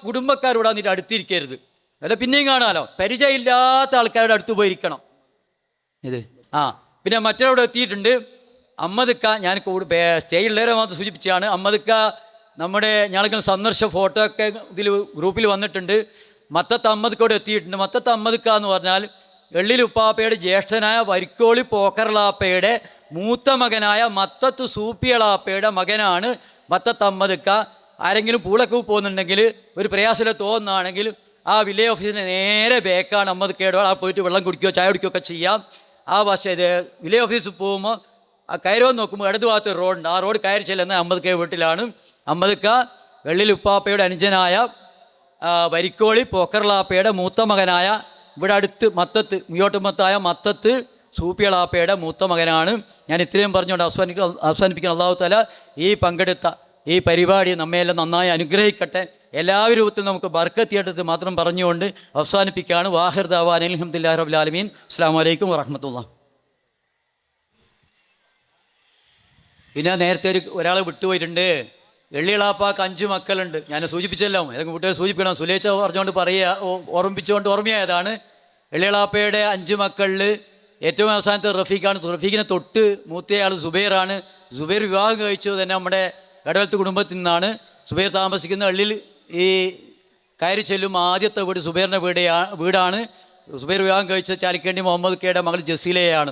കുടുംബക്കാരോട് വന്നിട്ട് അടുത്തിരിക്കരുത്. അല്ല പിന്നെയും കാണാമല്ലോ, പരിചയമില്ലാത്ത ആൾക്കാരുടെ അടുത്ത് പോയിരിക്കണം. പിന്നെ മറ്റൊരാവിടെ എത്തിയിട്ടുണ്ട് അമ്മദ്ക്ക. ഞാൻ സ്റ്റേജിലുള്ളവരെ മാത്രം സൂചിപ്പിച്ചാണ്. അമ്മദ്ക്ക നമ്മുടെ ഞങ്ങൾക്ക് സന്ദർശ ഫോട്ടോ ഒക്കെ ഇതിൽ ഗ്രൂപ്പിൽ വന്നിട്ടുണ്ട്. മത്തത്ത് അമ്മദ്ക്കോട് എത്തിയിട്ടുണ്ട്. മത്തത്ത് അമ്മദ്ക്ക എന്ന് പറഞ്ഞാൽ വെള്ളിൽ ഉപ്പാപ്പയുടെ ജ്യേഷ്ഠനായ വരിക്കോളി പോക്കർലാപ്പയുടെ മൂത്ത മകനായ മത്തത്ത് സൂപ്പിയളാപ്പയുടെ മകനാണ് മത്തത്ത് അമ്മദ്ക്ക. ആരെങ്കിലും പൂളക്ക് പോകുന്നുണ്ടെങ്കിൽ ഒരു പ്രയാസമില്ല തോന്നുകയാണെങ്കിൽ ആ വില്ലേജ് ഓഫീസിൻ്റെ നേരെ ബേക്കാണ് അമ്മദ്ക്കയുടെ. ആ പോയിട്ട് വെള്ളം കുടിക്കുകയോ ചായ കുടിക്കുകയോ ഒക്കെ ചെയ്യാം. ആ വില്ലേജ് ഓഫീസിൽ പോകുമ്പോൾ ആ കയറുവാൻ നോക്കുമ്പോൾ ഇടതു ഭാഗത്ത് ഒരു റോഡുണ്ട്. ആ റോഡ് കയറി ചെല്ലുന്ന അമ്മദ്ക്ക വീട്ടിലാണ്. അമ്മദ്ക്ക വെള്ളിൽ ഉപ്പാപ്പയുടെ അനുജനായ വരിക്കോളി പോക്കർലാപ്പയുടെ മൂത്ത മകനായ ഇവിടെ അടുത്ത് മുയോട്ടുമത്തായ മത്തത്ത് സൂപ്പിയളാപ്പയുടെ മൂത്ത മകനാണ്. ഞാൻ ഇത്രയും പറഞ്ഞുകൊണ്ട് അവസാനിപ്പിക്കണം. അല്ലാഹു തആല പങ്കെടുത്ത ഈ പരിപാടി നമ്മയെല്ലാം നന്നായി അനുഗ്രഹിക്കട്ടെ. എല്ലാ രൂപത്തിലും നമുക്ക് ബർക്കത്ത് ചെയ്യട്ടെ മാത്രം പറഞ്ഞുകൊണ്ട് അവസാനിപ്പിക്കുകയാണ്. വാഹിർ ദഅ്വാന അൽഹംദുലില്ലാഹി റബ്ബിൽ ആലമീൻ. അസ്സലാമു അലൈക്കും വറഹ്മത്തുള്ളാഹി. പിന്നെ നേരത്തെ ഒരാൾ വിട്ടുപോയിട്ടുണ്ട്. വെള്ളിയളാപ്പാക്ക് 5 മക്കളുണ്ട്. ഞാൻ സൂചിപ്പിച്ചല്ലോ, ഏതൊക്കെ കുട്ടികൾ സൂചിപ്പിക്കണം. സുലേച്ച പറഞ്ഞുകൊണ്ട് ഓർമ്മിച്ചുകൊണ്ടാണ്. വെള്ളിയളാപ്പയുടെ 5 മക്കളിൽ ഏറ്റവും അവസാനത്തെ റഫീഖാണ്. റഫീഖിനെ തൊട്ട് മൂത്തയാൾ സുബൈറാണ്. സുബൈർ വിവാഹം കഴിച്ചത് തന്നെ നമ്മുടെ എടവലത്ത് കുടുംബത്തിൽ നിന്നാണ്. സുബൈർ താമസിക്കുന്ന ഹള്ളിൽ ഈ കയറി ചെല്ലും ആദ്യത്തെ വീട് സുബൈറിൻ്റെ വീടാണ്. സുബൈർ വിവാഹം കഴിച്ച ചാലിക്കേണ്ടി മുഹമ്മദ് കയുടെ മകൾ ജസീലയാണ്.